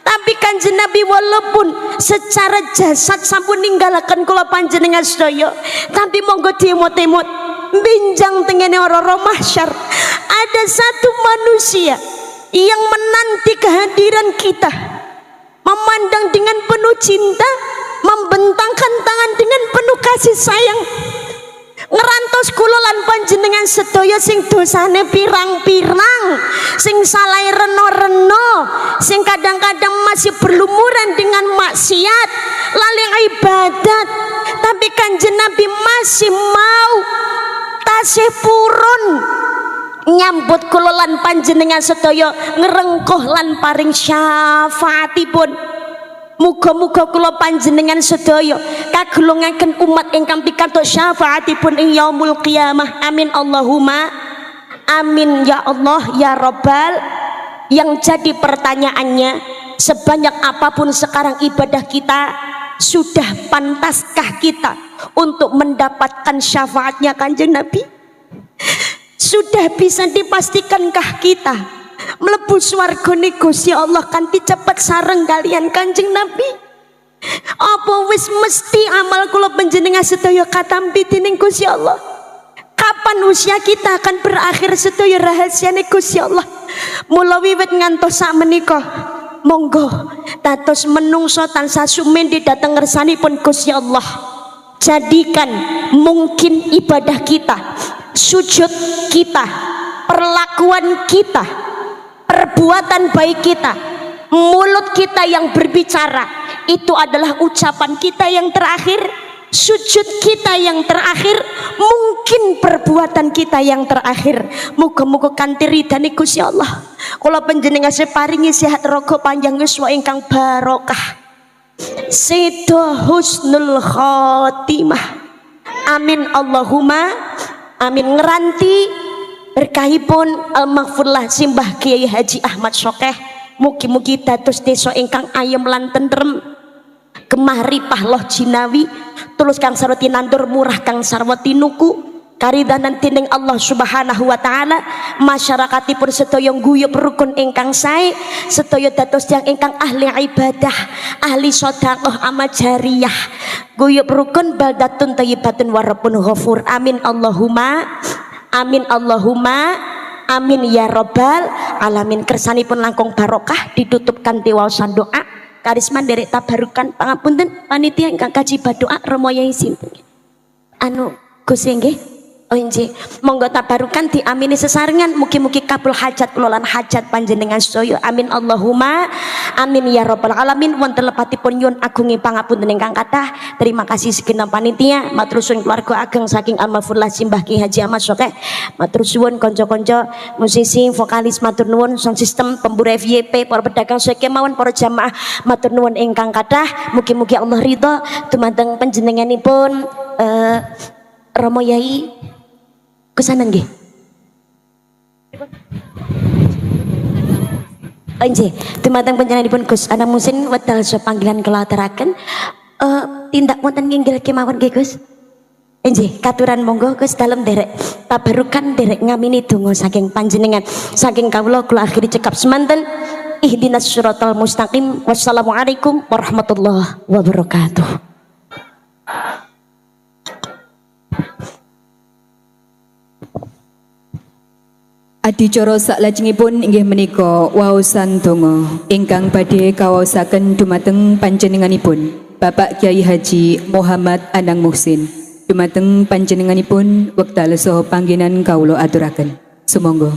Tapi Kanjeng Nabi walaupun secara jasad sampun ninggalaken kula panjenengan sedaya, tapi monggo diemot-emot benjang tengene ora mahsyar ada satu manusia yang menanti kehadiran kita, memandang dengan penuh cinta, membentangkan tangan dengan penuh kasih sayang, ngerantos kula lan panjenengan sedaya sing dosane pirang-pirang, sing salah reno-reno, sing kadang-kadang masih berlumuran dengan maksiat, laleng ibadat, tapi Kanjeng Nabi masih mau tasih purun nyambut kula lan panjenengan sedaya, ngrengkuh lan paring syafaatipun. Muga-muga kula panjenengan sedaya kagolongaken umat ingkang pikantuk syafaatipun ing yaumul qiyamah. Amin Allahumma amin ya Allah ya Rabbal. Yang jadi pertanyaannya, sebanyak apapun sekarang ibadah kita, sudah pantaskah kita untuk mendapatkan syafaatnya Kanjeng Nabi? Sudah bisa dipastikankah kita mlebu swargane Gusti Allah kanthi cepet sareng kalian Kanjeng Nabi? Apa wis mesti amal kula panjenengan sedaya katampi dening Gusti Allah? Kapan usia kita akan berakhir sedaya rahasiane Gusti Allah? Mula wiwit ngantos sakmenika, monggo dados menungso tansah sumendhe dhateng ngersanipun Gusti Allah. Jadikan mungkin ibadah kita, sujud kita, perlakuan kita, perbuatan baik kita, mulut kita yang berbicara, itu adalah ucapan kita yang terakhir, sujud kita yang terakhir, mungkin perbuatan kita yang terakhir. Muga-muga kanthi ridhane Gusti Allah kula panjenengan separingi sehat raga panjang yuswa ingkang barokah, sedo husnul khotimah. Amin Allahumma amin. Ngeranti berkahipun al-maghfurlah simbah Kiai Haji Ahmad Sokeh, mugi-mugi dados desa ingkang ayem lan tentrem, gemah ripah loh jinawi, tulus kang sarwati nandur, murah kang sarwati nuku, karidanan dening Allah Subhanahu wa taala. Masyarakatipun sedaya guyub rukun ingkang sae, sedaya dados tiyang ingkang ahli ibadah, ahli sedekah amal jariyah, guyub rukun baldatun thayyibatun warabun ghafur. Amin Allahumma amin Allahumma amin ya Rabbal alamin. Kersanipun langkung barokah ditutup kanthi waosan doa. Karisman derek tabarukan pangapunten panitia ingkang kaji doa Romo Yai sinten anu Gusti nggih. Oh nggih, monggo tabarukan diamini sesarengan, mugi-mugi kabul hajat kula lan hajat panjenengan sedaya. Amin Allahumma amin ya Rabbal alamin. Wonten lepatipun nyuwun agungi pangapunten ingkang kathah. Terima kasih segenap panitia, matur suwun keluarga ageng saking Al-Maghfurlah Simbah Ki Haji Ahmad Sokeh, matur suwun kanca-kanca musisi, vokalis, matur nuwun sound system, pemburu FYP, para pedagang sedaya mawon para jamaah, matur nuwun ingkang kathah. Mugi-mugi Allah ridha dumateng panjenenganipun Romo Yai kesanan nggih. Nggih, dumateng panjenenganipun Gus Anam Musin wedal so panggilan kula aturaken tindak wonten nginggil kemawon nggih Gus. Nggih, katuran monggo Gus dalem derek tabarukan derek ngamini donga saking panjenengan. Saking kawula kula akhiri cekap semanten. Ihdinas siratal mustaqim. Wassalamualaikum warahmatullahi wabarakatuh.
Adicara saklajengipun inggih menika waosan donga ingkang badhe kawaosaken dumateng panjenenganipun Bapak Kyai Haji Muhammad Anang Muhsin. Dumateng panjenenganipun wekdal saha panggenan kawula aturaken. Sumangga.